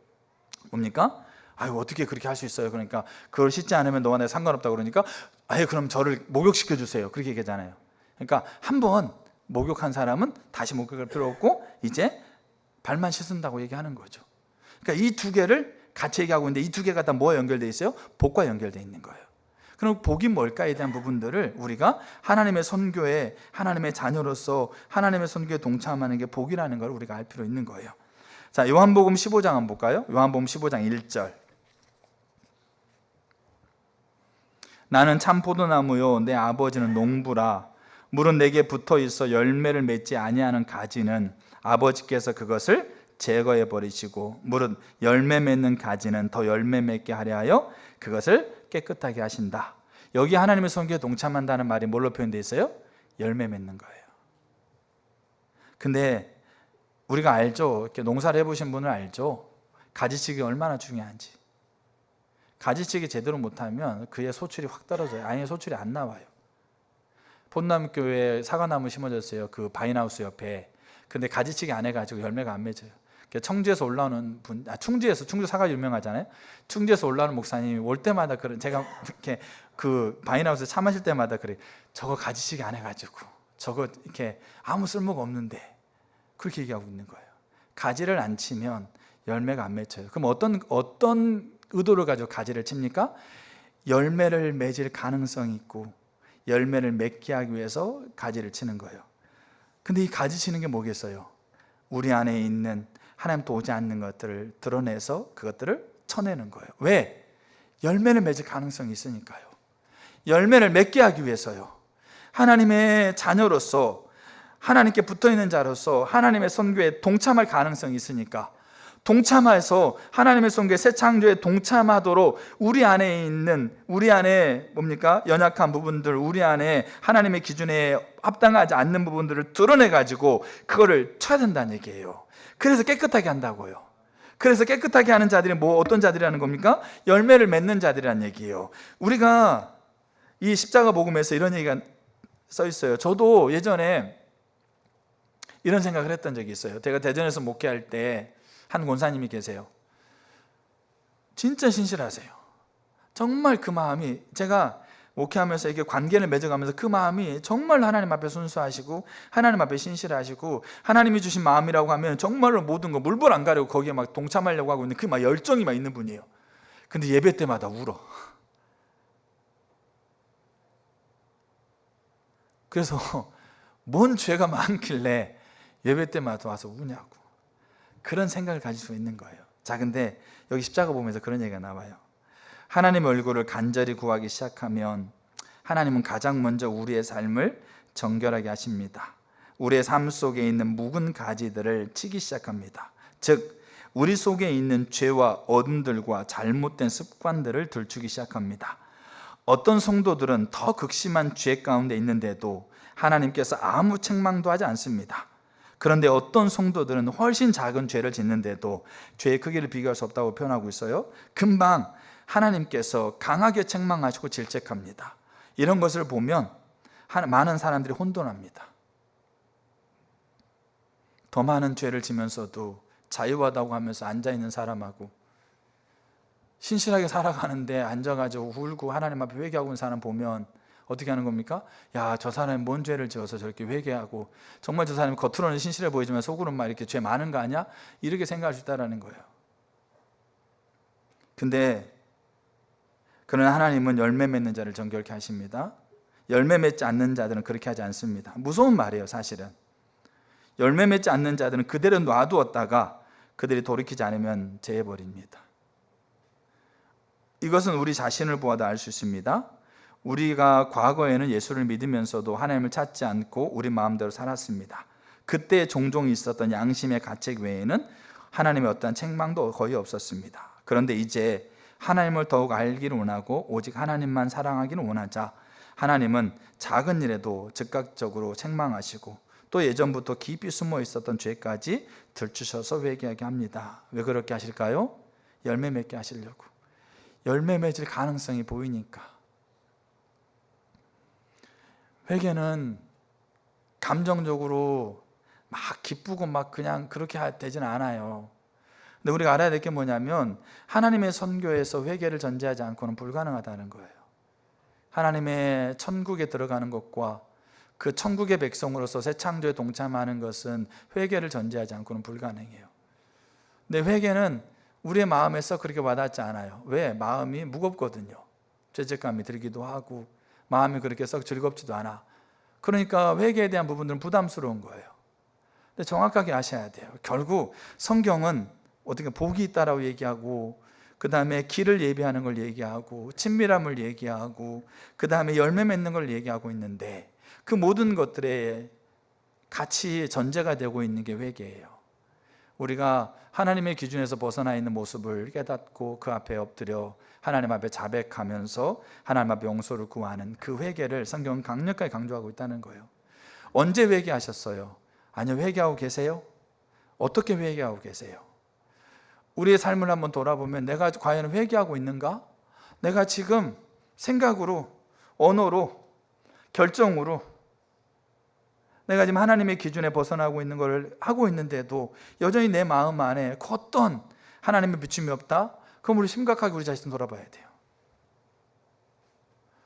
뭡니까? 아유 어떻게 그렇게 할 수 있어요? 그러니까 그걸 씻지 않으면 너와 내가 상관없다고 그러니까 아예 그럼 저를 목욕시켜 주세요. 그렇게 얘기하잖아요. 그러니까 한번 목욕한 사람은 다시 목욕할 필요 없고 이제 발만 씻는다고 얘기하는 거죠. 그러니까 이 두 개를 같이 얘기하고 있는데 이 두 개가 다 뭐와 연결되어 있어요? 복과 연결되어 있는 거예요. 그럼 복이 뭘까에 대한 부분들을 우리가 하나님의 선교에, 하나님의 자녀로서 하나님의 선교에 동참하는 게 복이라는 걸 우리가 알 필요 있는 거예요. 자, 요한복음 15장 한번 볼까요? 요한복음 15장 1절. 나는 참 포도나무요 내 아버지는 농부라. 물은 내게 붙어 있어 열매를 맺지 아니하는 가지는 아버지께서 그것을 제거해 버리시고 물은 열매 맺는 가지는 더 열매 맺게 하려 하여 그것을 깨끗하게 하신다. 여기 하나님의 선교에 동참한다는 말이 뭘로 표현되어 있어요? 열매 맺는 거예요. 근데 우리가 알죠. 이렇게 농사를 해보신 분은 알죠. 가지치기 얼마나 중요한지. 가지치기 제대로 못하면 그의 소출이 확 떨어져요. 아예 소출이 안 나와요. 폰남교회에 사과나무 심어졌어요. 그 바인하우스 옆에. 근데 가지치기 안 해가지고 열매가 안 맺어요. 청주에서 올라오는 분, 충주 사과 유명하잖아요. 충주에서 올라오는 목사님이 올 때마다 제가 이렇게 그 바인하우스 차 마실 때마다 그래. 저거 가지치기 안 해가지고 저거 이렇게 아무 쓸모가 없는데 그렇게 얘기하고 있는 거예요. 가지를 안 치면 열매가 안 맺혀요. 그럼 어떤 의도를 가지고 가지를 칩니까? 열매를 맺을 가능성이 있고 열매를 맺게 하기 위해서 가지를 치는 거예요. 근데 이 가지 치는 게 뭐겠어요? 우리 안에 있는 하나님도 오지 않는 것들을 드러내서 그것들을 쳐내는 거예요. 왜? 열매를 맺을 가능성이 있으니까요. 열매를 맺게 하기 위해서요. 하나님의 자녀로서, 하나님께 붙어있는 자로서 하나님의 선교에 동참할 가능성이 있으니까 동참해서 하나님의 선교에 새 창조에 동참하도록 우리 안에 있는, 우리 안에 뭡니까? 연약한 부분들, 우리 안에 하나님의 기준에 합당하지 않는 부분들을 드러내가지고 그거를 쳐야 된다는 얘기예요. 그래서 깨끗하게 한다고요. 그래서 깨끗하게 하는 자들이 어떤 자들이라는 겁니까? 열매를 맺는 자들이라는 얘기예요. 우리가 이 십자가 복음에서 이런 얘기가 써 있어요. 저도 예전에 이런 생각을 했던 적이 있어요. 제가 대전에서 목회할 때 한 권사님이 계세요. 진짜 신실하세요. 정말 그 마음이, 제가 목회하면서 이게 관계를 맺어가면서 그 마음이 정말 하나님 앞에 순수하시고 하나님 앞에 신실하시고, 하나님이 주신 마음이라고 하면 정말로 모든 거 물불 안 가리고 거기에 막 동참하려고 하고 있는 그 막 열정이 막 있는 분이에요. 근데 예배 때마다 울어. 그래서 뭔 죄가 많길래 예배 때마다 와서 우냐고, 그런 생각을 가질 수 있는 거예요. 자, 근데 여기 십자가 보면서 그런 얘기가 나와요. 하나님의 얼굴을 간절히 구하기 시작하면 하나님은 가장 먼저 우리의 삶을 정결하게 하십니다. 우리의 삶 속에 있는 묵은 가지들을 치기 시작합니다. 즉 우리 속에 있는 죄와 어둠들과 잘못된 습관들을 들추기 시작합니다. 어떤 성도들은 더 극심한 죄 가운데 있는데도 하나님께서 아무 책망도 하지 않습니다. 그런데 어떤 성도들은 훨씬 작은 죄를 짓는데도 죄의 크기를 비교할 수 없다고 표현하고 있어요. 금방 하나님께서 강하게 책망하시고 질책합니다. 이런 것을 보면 많은 사람들이 혼돈합니다. 더 많은 죄를 지면서도 자유하다고 하면서 앉아있는 사람하고, 신실하게 살아가는데 앉아가지고 울고 하나님 앞에 회개하고 있는 사람 보면 어떻게 하는 겁니까? 야, 저 사람이 뭔 죄를 지어서 저렇게 회개하고, 정말 저 사람이 겉으로는 신실해 보이지만 속으로는 막 이렇게 죄 많은 거 아니야? 이렇게 생각할 수 있다는 거예요. 근데 그러나 하나님은 열매 맺는 자를 정결케 하십니다. 열매 맺지 않는 자들은 그렇게 하지 않습니다. 무서운 말이에요, 사실은. 열매 맺지 않는 자들은 그대로 놔두었다가 그들이 돌이키지 않으면 제해버립니다. 이것은 우리 자신을 보아도 알 수 있습니다. 우리가 과거에는 예수를 믿으면서도 하나님을 찾지 않고 우리 마음대로 살았습니다. 그때 종종 있었던 양심의 가책 외에는 하나님의 어떠한 책망도 거의 없었습니다. 그런데 이제 하나님을 더욱 알기를 원하고 오직 하나님만 사랑하기를 원하자 하나님은 작은 일에도 즉각적으로 책망하시고 또 예전부터 깊이 숨어 있었던 죄까지 들추셔서 회개하게 합니다. 왜 그렇게 하실까요? 열매 맺게 하시려고. 열매 맺을 가능성이 보이니까. 회개는 감정적으로 막 기쁘고 막 그냥 그렇게 되지는 않아요. 근데 우리가 알아야 될 게 뭐냐면 하나님의 선교에서 회개를 전제하지 않고는 불가능하다는 거예요. 하나님의 천국에 들어가는 것과 그 천국의 백성으로서 새 창조에 동참하는 것은 회개를 전제하지 않고는 불가능해요. 근데 회개는 우리의 마음에서 그렇게 와닿지 않아요. 왜? 마음이 무겁거든요. 죄책감이 들기도 하고 마음이 그렇게 썩 즐겁지도 않아. 그러니까 회개에 대한 부분들은 부담스러운 거예요. 근데 정확하게 아셔야 돼요. 결국 성경은 어떻게 복이 있다라고 얘기하고, 그 다음에 길을 예비하는 걸 얘기하고, 친밀함을 얘기하고, 그 다음에 열매 맺는 걸 얘기하고 있는데, 그 모든 것들에 같이 전제가 되고 있는 게 회개예요. 우리가 하나님의 기준에서 벗어나 있는 모습을 깨닫고 그 앞에 엎드려 하나님 앞에 자백하면서 하나님 앞에 용서를 구하는 그 회개를 성경은 강력하게 강조하고 있다는 거예요. 언제 회개하셨어요? 아니요, 회개하고 계세요? 어떻게 회개하고 계세요? 우리의 삶을 한번 돌아보면 내가 과연 회개하고 있는가? 내가 지금 생각으로, 언어로, 결정으로 내가 지금 하나님의 기준에 벗어나고 있는 걸 하고 있는데도 여전히 내 마음 안에 어떤 하나님의 비춤이 없다? 그럼 우리 심각하게 우리 자신 돌아봐야 돼요.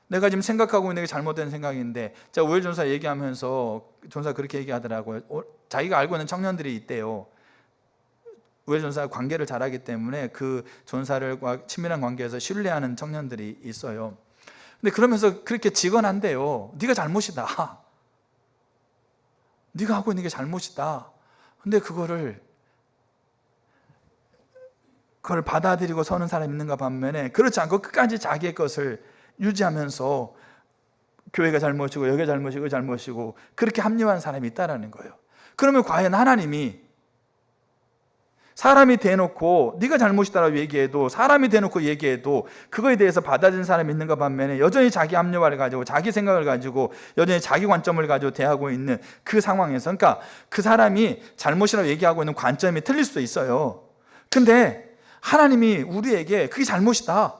내가 지금 생각하고 있는 게 잘못된 생각인데, 제가 오엘 전사 얘기하면서 전사 그렇게 얘기하더라고요. 자기가 알고 있는 청년들이 있대요. 우회 전사와 관계를 잘하기 때문에 그 전사들과 친밀한 관계에서 신뢰하는 청년들이 있어요. 근데 그러면서 그렇게 직언한대요. 네가 잘못이다. 네가 하고 있는 게 잘못이다. 근데 그걸 받아들이고 서는 사람이 있는가 반면에 그렇지 않고 끝까지 자기의 것을 유지하면서 교회가 잘못이고 여기가 잘못이고 잘못이고 그렇게 합리화하는 사람이 있다는 거예요. 그러면 과연 하나님이 사람이 대놓고 네가 잘못이다라고 얘기해도, 사람이 대놓고 얘기해도 그거에 대해서 받아들이는 사람이 있는가 반면에 여전히 자기 합리화를 가지고 자기 생각을 가지고 여전히 자기 관점을 가지고 대하고 있는 그 상황에서, 그러니까 그 사람이 잘못이라고 얘기하고 있는 관점이 틀릴 수도 있어요. 근데 하나님이 우리에게 그게 잘못이다,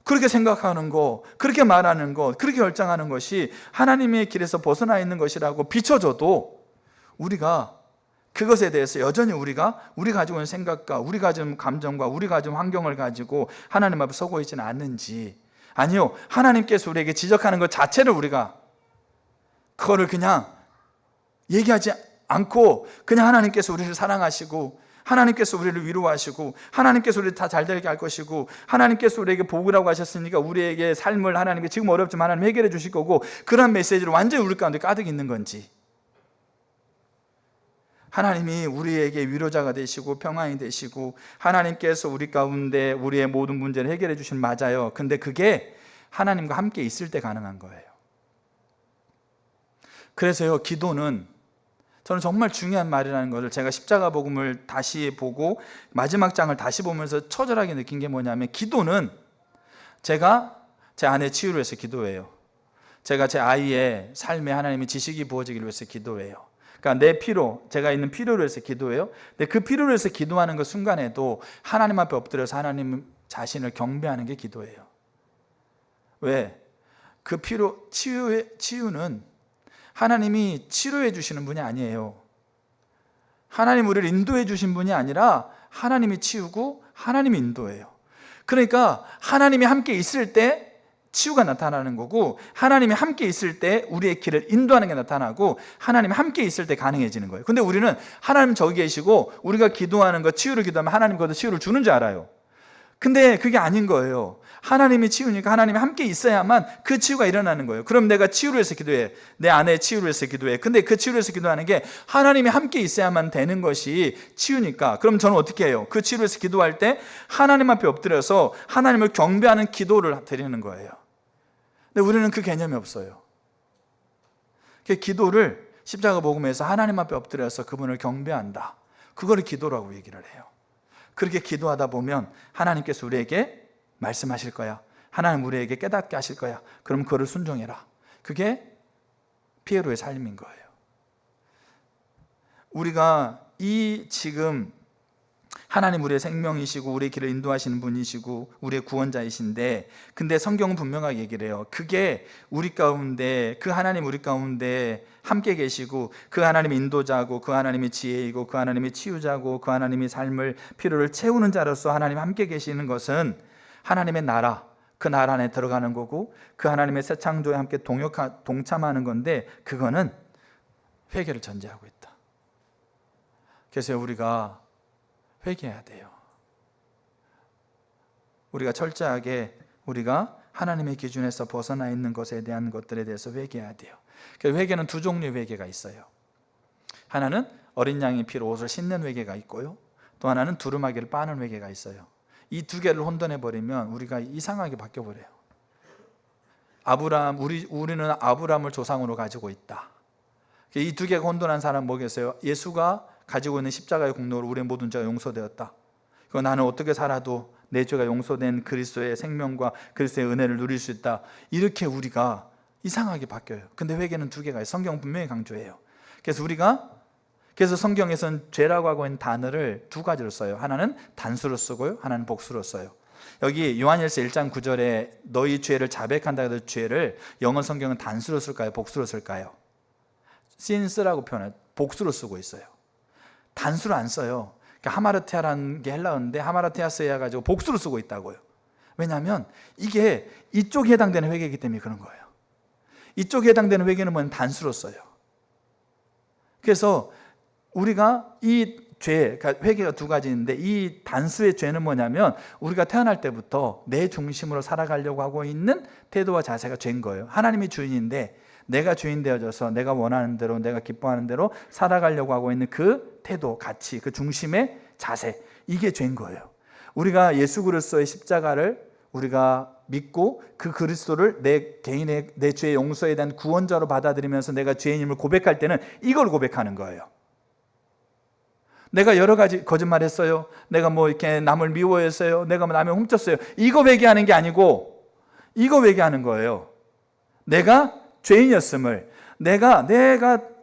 그렇게 생각하는 거, 그렇게 말하는 거, 그렇게 결정하는 것이 하나님의 길에서 벗어나 있는 것이라고 비춰줘도 우리가 그것에 대해서 여전히 우리가 가지고 있는 생각과 우리 가진 감정과 우리 가진 환경을 가지고 하나님 앞에 서고 있지는 않는지, 아니요, 하나님께서 우리에게 지적하는 것 자체를 우리가 그거를 그냥 얘기하지 않고 그냥 하나님께서 우리를 사랑하시고 하나님께서 우리를 위로하시고 하나님께서 우리를 다 잘되게 할 것이고 하나님께서 우리에게 복이라고 하셨으니까 우리에게 삶을 하나님께 지금 어렵지만 하나님 해결해 주실 거고, 그런 메시지를 완전히 우리 가운데 가득 있는 건지, 하나님이 우리에게 위로자가 되시고 평안이 되시고 하나님께서 우리 가운데 우리의 모든 문제를 해결해 주신, 맞아요. 근데 그게 하나님과 함께 있을 때 가능한 거예요. 그래서요, 기도는 저는 정말 중요한 말이라는 것을 제가 십자가 복음을 다시 보고 마지막 장을 다시 보면서 처절하게 느낀 게 뭐냐면, 기도는 제가 제 아내 치유를 위해서 기도해요. 제가 제 아이의 삶에 하나님의 지식이 부어지기를 위해서 기도해요. 그러니까 내 필요, 제가 있는 필요를 위해서 기도해요. 근데 그 필요를 위해서 기도하는 그 순간에도 하나님 앞에 엎드려서 하나님 자신을 경배하는 게 기도예요. 왜? 그 필요, 치유는 하나님이 치료해 주시는 분이 아니에요. 하나님 우리를 인도해 주신 분이 아니라 하나님이 치우고 하나님이 인도해요. 그러니까 하나님이 함께 있을 때 치유가 나타나는 거고, 하나님이 함께 있을 때 우리의 길을 인도하는 게 나타나고, 하나님이 함께 있을 때 가능해지는 거예요. 근데 우리는 하나님 저기 계시고 우리가 기도하는 거, 치유를 기도하면 하나님 거기서 치유를 주는 줄 알아요. 근데 그게 아닌 거예요. 하나님이 치유니까 하나님이 함께 있어야만 그 치유가 일어나는 거예요. 그럼 내가 치유를 위해서 기도해, 내 아내의 치유를 위해서 기도해. 근데 그 치유를 위해서 기도하는 게 하나님이 함께 있어야만 되는 것이 치유니까, 그럼 저는 어떻게 해요? 그 치유를 위해서 기도할 때 하나님 앞에 엎드려서 하나님을 경배하는 기도를 드리는 거예요. 근데 우리는 그 개념이 없어요. 그 기도를 십자가 복음에서 하나님 앞에 엎드려서 그분을 경배한다, 그거를 기도라고 얘기를 해요. 그렇게 기도하다 보면 하나님께서 우리에게 말씀하실 거야. 하나님 우리에게 깨닫게 하실 거야. 그럼 그거를 순종해라. 그게 피에로의 삶인 거예요. 우리가 지금 하나님 우리의 생명이시고 우리의 길을 인도하시는 분이시고 우리의 구원자이신데, 근데 성경은 분명하게 얘기를 해요. 그게 우리 가운데, 그 하나님 우리 가운데 함께 계시고 그 하나님이 인도자고 그 하나님이 지혜이고 그 하나님이 치유자고 그 하나님이 삶을 필요를 채우는 자로서 하나님 함께 계시는 것은 하나님의 나라, 그 나라 안에 들어가는 거고 그 하나님의 새 창조에 함께 동참하는 건데, 그거는 회개를 전제하고 있다. 그래서 우리가 회개해야 돼요. 우리가 철저하게 우리가 하나님의 기준에서 벗어나 있는 것에 대한 것들에 대해서 회개해야 돼요. 회개는 두 종류의 회개가 있어요. 하나는 어린 양의 피로 옷을 씻는 회개가 있고요, 또 하나는 두루마기를 빠는 회개가 있어요. 이 두 개를 혼돈해버리면 우리가 이상하게 바뀌어버려요. 우리는 아브라함을 조상으로 가지고 있다. 이 두 개가 혼돈한 사람은 뭐겠어요? 예수가 가지고 있는 십자가의 공로로 우리의 모든 죄가 용서되었다. 나는 어떻게 살아도 내 죄가 용서된 그리스도의 생명과 그리스도의 은혜를 누릴 수 있다. 이렇게 우리가 이상하게 바뀌어요. 근데 회개는 두 개가 있어요. 성경은 분명히 강조해요. 그래서 성경에서는 죄라고 하고 있는 단어를 두 가지로 써요. 하나는 단수로 쓰고요, 하나는 복수로 써요. 여기 요한일서 1장 9절에 너희 죄를 자백한다 해서 죄를 영어 성경은 단수로 쓸까요, 복수로 쓸까요? sins라고 표현해요. 복수로 쓰고 있어요. 단수로 안 써요. 그러니까 하마르테아라는 게 헬라어인데 하마르테아스에 가지고 복수로 쓰고 있다고요. 왜냐하면 이게 이쪽에 해당되는 회개이기 때문에 그런 거예요. 이쪽에 해당되는 회개는 단수로 써요. 그래서 우리가 이 죄, 그러니까 회개가 두 가지 있는데 이 단수의 죄는 뭐냐면 우리가 태어날 때부터 내 중심으로 살아가려고 하고 있는 태도와 자세가 죄인 거예요. 하나님이 주인인데 내가 주인 되어져서 내가 원하는 대로, 내가 기뻐하는 대로 살아가려고 하고 있는 그 태도, 가치, 그 중심의 자세, 이게 죄인 거예요. 우리가 예수 그리스도의 십자가를 우리가 믿고 그 그리스도를 내 개인의 내 죄의 용서에 대한 구원자로 받아들이면서 내가 죄인임을 고백할 때는 이걸 고백하는 거예요. 내가 여러 가지 거짓말했어요. 내가 뭐 이렇게 남을 미워했어요. 내가 뭐 남을 훔쳤어요. 이거 회개하는 게 아니고 이거 회개하는 거예요. 내가 죄인이었음을, 내가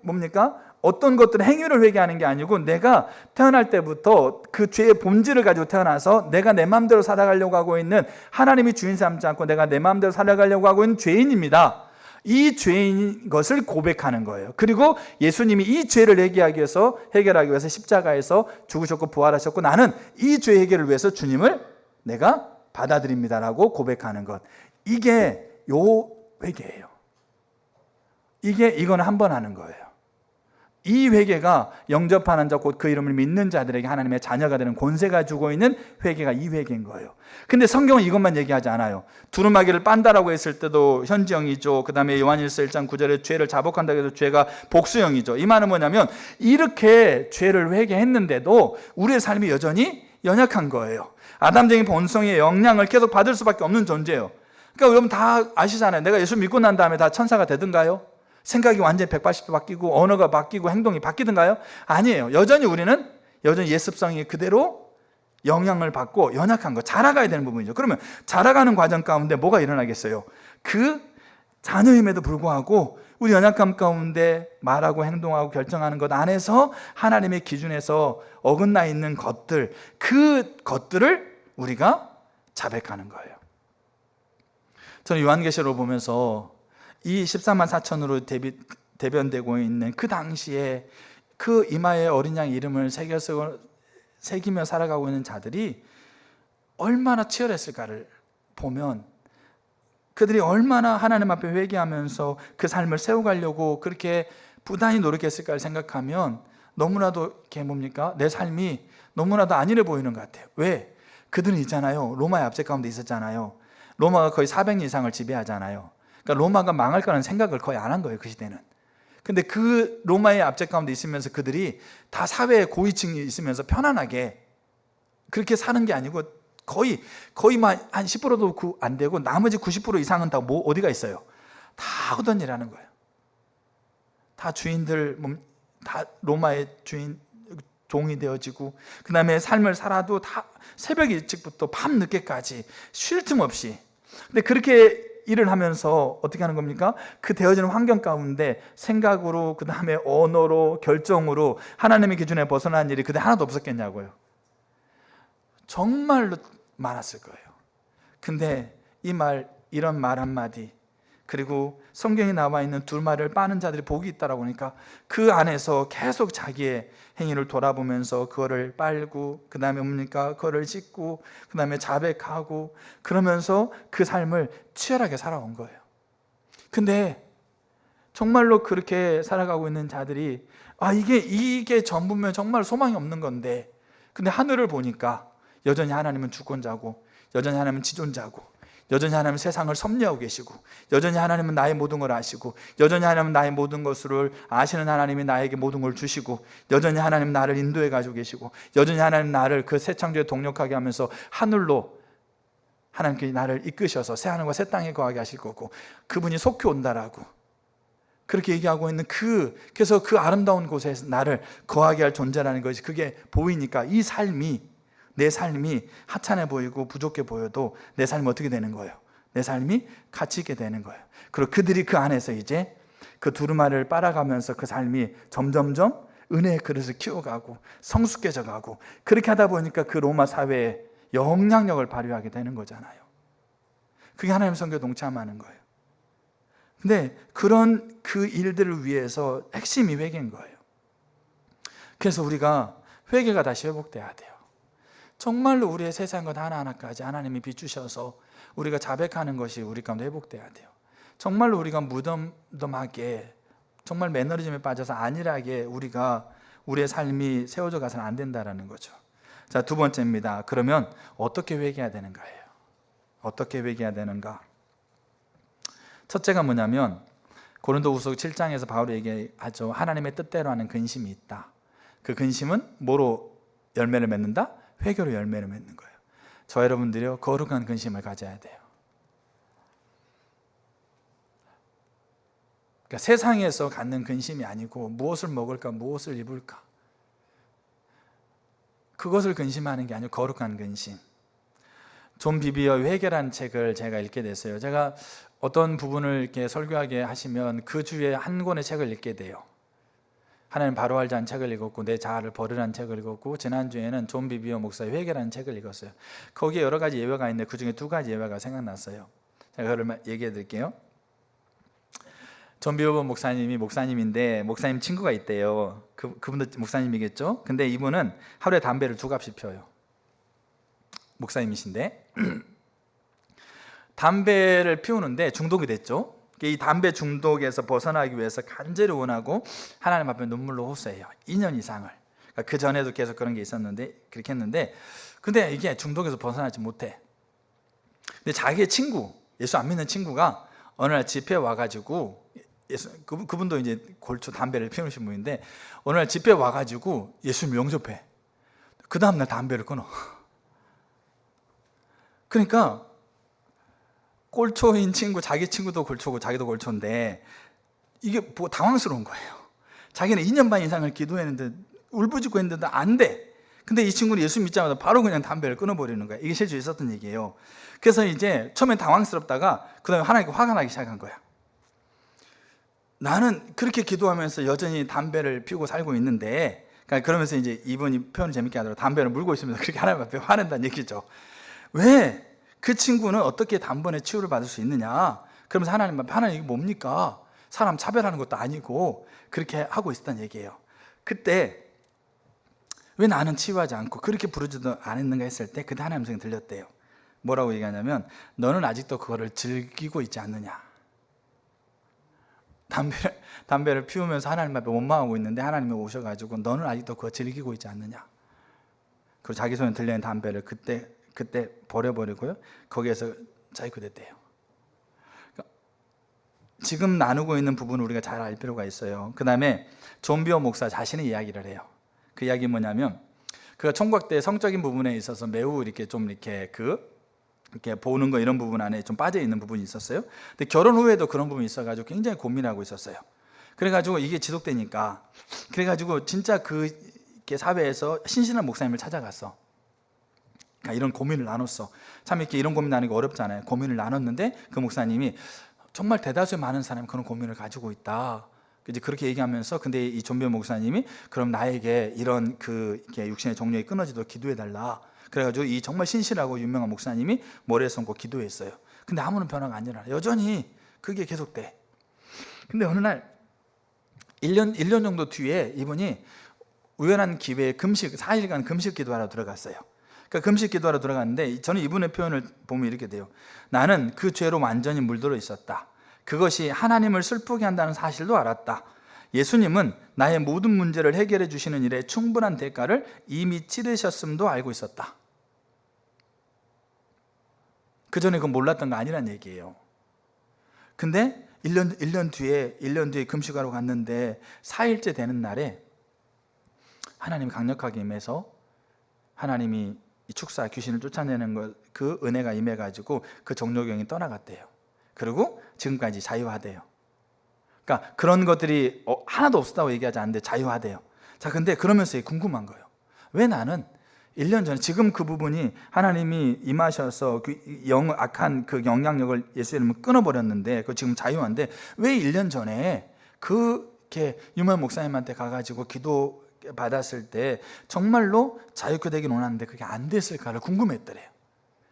뭡니까? 어떤 것들은 행위를 회개하는 게 아니고 내가 태어날 때부터 그 죄의 본질을 가지고 태어나서 내가 내 마음대로 살아가려고 하고 있는, 하나님이 주인 삼지 않고 내가 내 마음대로 살아가려고 하고 있는 죄인입니다. 이 죄인 것을 고백하는 거예요. 그리고 예수님이 이 죄를 해결하기 위해서 십자가에서 죽으셨고 부활하셨고 나는 이 죄 해결을 위해서 주님을 내가 받아들입니다라고 고백하는 것. 이게 요 회개예요. 이거는 한 번 하는 거예요. 이 회개가 영접하는 자, 곧 그 이름을 믿는 자들에게 하나님의 자녀가 되는 권세가 주고 있는 회개가 이 회개인 거예요. 근데 성경은 이것만 얘기하지 않아요. 두루마기를 빤다라고 했을 때도 현지형이죠. 그 다음에 요한일서 1장 9절에 죄를 자복한다고 해서 죄가 복수형이죠. 이 말은 뭐냐면 이렇게 죄를 회개했는데도 우리의 삶이 여전히 연약한 거예요. 아담적인 본성의 영향을 계속 받을 수밖에 없는 존재예요. 그러니까 여러분 다 아시잖아요. 내가 예수 믿고 난 다음에 다 천사가 되든가요? 생각이 완전히 180도 바뀌고 언어가 바뀌고 행동이 바뀌든가요? 아니에요. 우리는 여전히 옛습성이 그대로 영향을 받고 연약한 거, 자라가야 되는 부분이죠. 그러면 자라가는 과정 가운데 뭐가 일어나겠어요? 그 자녀임에도 불구하고 우리 연약함 가운데 말하고 행동하고 결정하는 것 안에서 하나님의 기준에서 어긋나 있는 것들, 그 것들을 우리가 자백하는 거예요. 저는 요한계시록을 보면서 이 14만 4천으로 대변되고 있는 그 당시에 그 이마에 어린 양 이름을 새기며 살아가고 있는 자들이 얼마나 치열했을까를 보면 그들이 얼마나 하나님 앞에 회개하면서 그 삶을 세워가려고 그렇게 부단히 노력했을까를 생각하면 너무나도 내 삶이 너무나도 안일해 보이는 것 같아요. 왜? 그들은 있잖아요. 로마의 압제 가운데 있었잖아요. 로마가 거의 400년 이상을 지배하잖아요. 그러니까 로마가 망할 거라는 생각을 거의 안 한 거예요, 그 시대는. 근데 그 로마의 압제 가운데 있으면서 그들이 다 사회의 고위층이 있으면서 편안하게 그렇게 사는 게 아니고 거의 한 10%도 안 되고 나머지 90% 이상은 다 어디가 있어요? 다 하던 일 하는 거예요. 다 주인들, 다 로마의 종이 되어지고, 그 다음에 삶을 살아도 다 새벽 일찍부터 밤 늦게까지 쉴 틈 없이. 근데 그렇게 일을 하면서 어떻게 하는 겁니까? 그 되어지는 환경 가운데 생각으로, 그 다음에 언어로, 결정으로 하나님의 기준에 벗어난 일이 그때 하나도 없었겠냐고요. 정말로 많았을 거예요. 근데 이런 말 한마디, 그리고 성경에 나와 있는 두루마리를 빠는 자들이 복이 있다라고 하니까 그 안에서 계속 자기의 행위를 돌아보면서 그거를 빨고, 그 다음에 그거를 씻고, 그 다음에 자백하고, 그러면서 그 삶을 치열하게 살아온 거예요. 근데 정말로 그렇게 살아가고 있는 자들이 이게 전부면 정말 소망이 없는 건데, 근데 하늘을 보니까 여전히 하나님은 주권자고, 여전히 하나님은 지존자고, 여전히 하나님은 세상을 섭리하고 계시고, 여전히 하나님은 나의 모든 걸 아시고, 여전히 하나님은 나의 모든 것을 아시는 하나님이 나에게 모든 걸 주시고, 여전히 하나님은 나를 인도해 가지고 계시고, 여전히 하나님은 나를 그 새 창조에 동력하게 하면서 하늘로 하나님께 나를 이끄셔서 새 하늘과 새 땅에 거하게 하실 거고, 그분이 속히 온다라고 그렇게 얘기하고 있는 그래서 그 아름다운 곳에서 나를 거하게 할 존재라는 것이 그게 보이니까 내 삶이 하찮아 보이고 부족해 보여도 내 삶이 어떻게 되는 거예요? 내 삶이 가치 있게 되는 거예요. 그리고 그들이 그 안에서 이제 그 두루마리를 빨아가면서 그 삶이 점점점 은혜의 그릇을 키워가고 성숙해져 가고, 그렇게 하다 보니까 그 로마 사회에 영향력을 발휘하게 되는 거잖아요. 그게 하나님 선교에 동참하는 거예요. 근데 그런 그 일들을 위해서 핵심이 회개인 거예요. 그래서 우리가 회개가 다시 회복돼야 돼요. 정말로 우리의 세상 것 하나하나까지 하나님이 비추셔서 우리가 자백하는 것이 우리 가운데 회복돼야 돼요. 정말로 우리가 무덤덤하게 정말 매너리즘에 빠져서 안일하게 우리가 우리의 삶이 세워져 가서는 안 된다라는 거죠. 자, 두 번째입니다. 그러면 어떻게 회개해야 되는가예요. 어떻게 회개해야 되는가? 첫째가 뭐냐면 고린도후서 7장에서 바울이 얘기하죠. 하나님의 뜻대로 하는 근심이 있다. 그 근심은 뭐로 열매를 맺는다? 회개로 열매를 맺는 거예요. 저 여러분들이요, 거룩한 근심을 가져야 돼요. 그러니까 세상에서 갖는 근심이 아니고 무엇을 먹을까, 무엇을 입을까, 그것을 근심하는 게 아니고 거룩한 근심. 존 비비어의 회개라는 책을 제가 읽게 됐어요. 제가 어떤 부분을 이렇게 설교하게 하시면 그 주에 한 권의 책을 읽게 돼요. 하나님 바로 알자는 책을 읽었고, 내 자아를 버리라는 책을 읽었고, 지난주에는 존 비비어 목사의 회개라는 책을 읽었어요. 거기에 여러 가지 예외가 있는데 그 중에 두 가지 예외가 생각났어요. 제가 그걸 얘기해 드릴게요. 존 비비어 목사님이 목사님인데 목사님 친구가 있대요. 그분도 목사님이겠죠. 근데 이분은 하루에 담배를 2갑씩 펴요. 목사님이신데 담배를 피우는데 중독이 됐죠. 이 담배 중독에서 벗어나기 위해서 간절히 원하고 하나님 앞에 눈물로 호소해요. 2년 이상을. 그러니까 그 전에도 계속 그런 게 있었는데, 그렇게 했는데, 근데 이게 중독에서 벗어나지 못해. 근데 자기의 친구, 예수 안 믿는 친구가 어느 날 집회에 와가지고, 그분도 이제 골초 담배를 피우신 분인데, 어느 날 집회에 와가지고 예수님 영접해. 그 다음날 담배를 끊어. 그러니까 골초인 친구, 자기 친구도 골초고 자기도 골초인데 이게 뭐 당황스러운 거예요. 자기는 2년 반 이상을 기도했는데 울부짖고 했는데도 안 돼. 근데 이 친구는 예수 믿자마자 바로 그냥 담배를 끊어버리는 거야. 이게 실제 있었던 얘기예요. 그래서 이제 처음엔 당황스럽다가 그 다음에 하나님께 화가 나기 시작한 거야. 나는 그렇게 기도하면서 여전히 담배를 피우고 살고 있는데, 그러니까 그러면서 이제 이분이 표현을 재밌게 하더라고요. 담배를 물고 있으면서 그렇게 하나님 앞에 화낸다는 얘기죠. 왜? 그 친구는 어떻게 단번에 치유를 받을 수 있느냐? 그러면서 하나님 앞에, 하나님 이게 뭡니까? 사람 차별하는 것도 아니고 그렇게 하고 있었다는 얘기예요. 그때 왜 나는 치유하지 않고 그렇게 부르지도 않았는가 했을 때 그때 하나님 음성이 들렸대요. 뭐라고 얘기하냐면, 너는 아직도 그거를 즐기고 있지 않느냐? 담배를 피우면서 하나님 앞에 원망하고 있는데 하나님이 오셔가지고 너는 아직도 그거 즐기고 있지 않느냐? 그리고 자기 손에 들려있는 담배를 그때 버려버리고요, 거기에서 자유됐대요. 그러니까 지금 나누고 있는 부분을 우리가 잘 알 필요가 있어요. 그 다음에 존 비어 목사 자신의 이야기를 해요. 그 이야기 뭐냐면, 그가 총각 때 성적인 부분에 있어서 매우 이렇게 좀 이렇게 보는 거 이런 부분 안에 좀 빠져 있는 부분이 있었어요. 근데 결혼 후에도 그런 부분이 있어가지고 굉장히 고민하고 있었어요. 그래가지고 이게 지속되니까, 그래가지고 진짜 그 사회에서 신실한 목사님을 찾아갔어. 이런 고민을 나눴어. 참 이렇게 이런 고민 나누기 어렵잖아요. 고민을 나눴는데 그 목사님이 정말 대다수의 많은 사람이 그런 고민을 가지고 있다. 이제 그렇게 얘기하면서, 근데 이 존비어 목사님이 그럼 나에게 이런 이렇게 육신의 정력이 끊어지도록 기도해달라. 그래가지고 이 정말 신실하고 유명한 목사님이 머리에 손고 기도했어요. 근데 아무런 변화가 안 일어나. 여전히 그게 계속돼. 근데 어느 날 1년 정도 뒤에 이분이 우연한 기회에 4일간 금식 기도하러 들어갔어요. 그러니까 금식 기도하러 들어갔는데, 저는 이분의 표현을 보면 이렇게 돼요. 나는 그 죄로 완전히 물들어 있었다. 그것이 하나님을 슬프게 한다는 사실도 알았다. 예수님은 나의 모든 문제를 해결해 주시는 일에 충분한 대가를 이미 치르셨음도 알고 있었다. 그 전에 그건 몰랐던 거 아니란 얘기예요. 근데 1년 뒤에 금식하러 갔는데 4일째 되는 날에 하나님이 강력하게 임해서 하나님이 이 축사 귀신을 쫓아내는 그 은혜가 임해가지고 그 정력병이 떠나갔대요. 그리고 지금까지 자유하대요. 그러니까 그런 것들이 하나도 없었다고 얘기하지 않는데 자유하대요. 자, 근데 그러면서 궁금한 거예요. 왜 나는 1년 전에 지금 그 부분이 하나님이 임하셔서 악한 그 영향력을 예수의 이름으로 끊어버렸는데 그 지금 자유한데, 왜 1년 전에 그렇게 유명 목사님한테 가가지고 기도 받았을 때 정말로 자유케 되긴 원하는데 그게 안 됐을까를 궁금했더래요.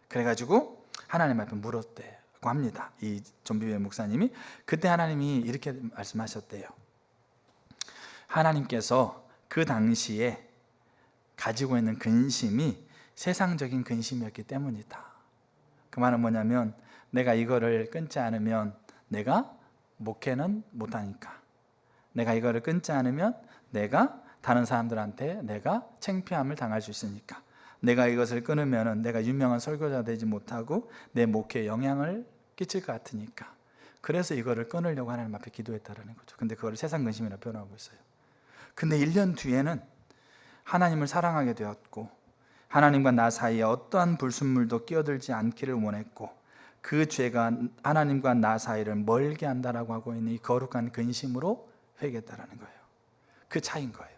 그래가지고 하나님 앞에 물었대고 합니다. 이 존 비비어 목사님이 그때 하나님이 이렇게 말씀하셨대요. 하나님께서 그 당시에 가지고 있는 근심이 세상적인 근심이었기 때문이다. 그 말은 뭐냐면, 내가 이거를 끊지 않으면 내가 목회는 못하니까, 내가 이거를 끊지 않으면 내가 다른 사람들한테 내가 창피함을 당할 수 있으니까. 내가 이것을 끊으면 내가 유명한 설교자가 되지 못하고 내 목회에 영향을 끼칠 것 같으니까. 그래서 이거를 끊으려고 하나님 앞에 기도했다라는 거죠. 근데 그걸 세상 근심이라 표현하고 있어요. 근데 1년 뒤에는 하나님을 사랑하게 되었고 하나님과 나 사이에 어떠한 불순물도 끼어들지 않기를 원했고 그 죄가 하나님과 나 사이를 멀게 한다라고 하고 있는 이 거룩한 근심으로 회개했다라는 거예요. 그 차이인 거예요.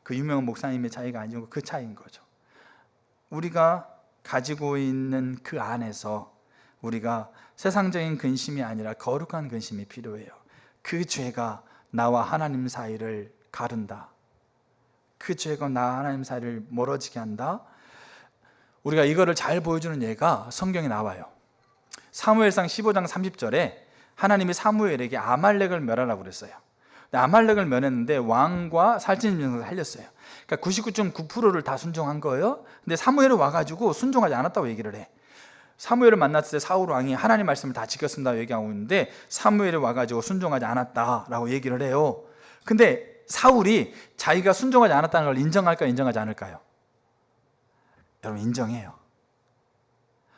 그 유명한 목사님의 차이가 아니고 그 차이인 거죠. 우리가 가지고 있는 그 안에서 우리가 세상적인 근심이 아니라 거룩한 근심이 필요해요. 그 죄가 나와 하나님 사이를 가른다. 그 죄가 나와 하나님 사이를 멀어지게 한다. 우리가 이거를 잘 보여주는 예가 성경에 나와요. 사무엘상 15장 30절에 하나님이 사무엘에게 아말렉을 멸하라고 그랬어요. 아말렉을 멸했는데 왕과 살찐 살렸어요. 그러니까 99.9%를 다 순종한 거예요. 근데 사무엘이 와가지고 순종하지 않았다고 얘기를 해. 사무엘을 만났을 때 사울 왕이 하나님 말씀을 다 지켰습니다 얘기하고 있는데 사무엘이 와가지고 순종하지 않았다라고 얘기를 해요. 근데 사울이 자기가 순종하지 않았다는 걸 인정할까요? 인정하지 않을까요? 여러분 인정해요.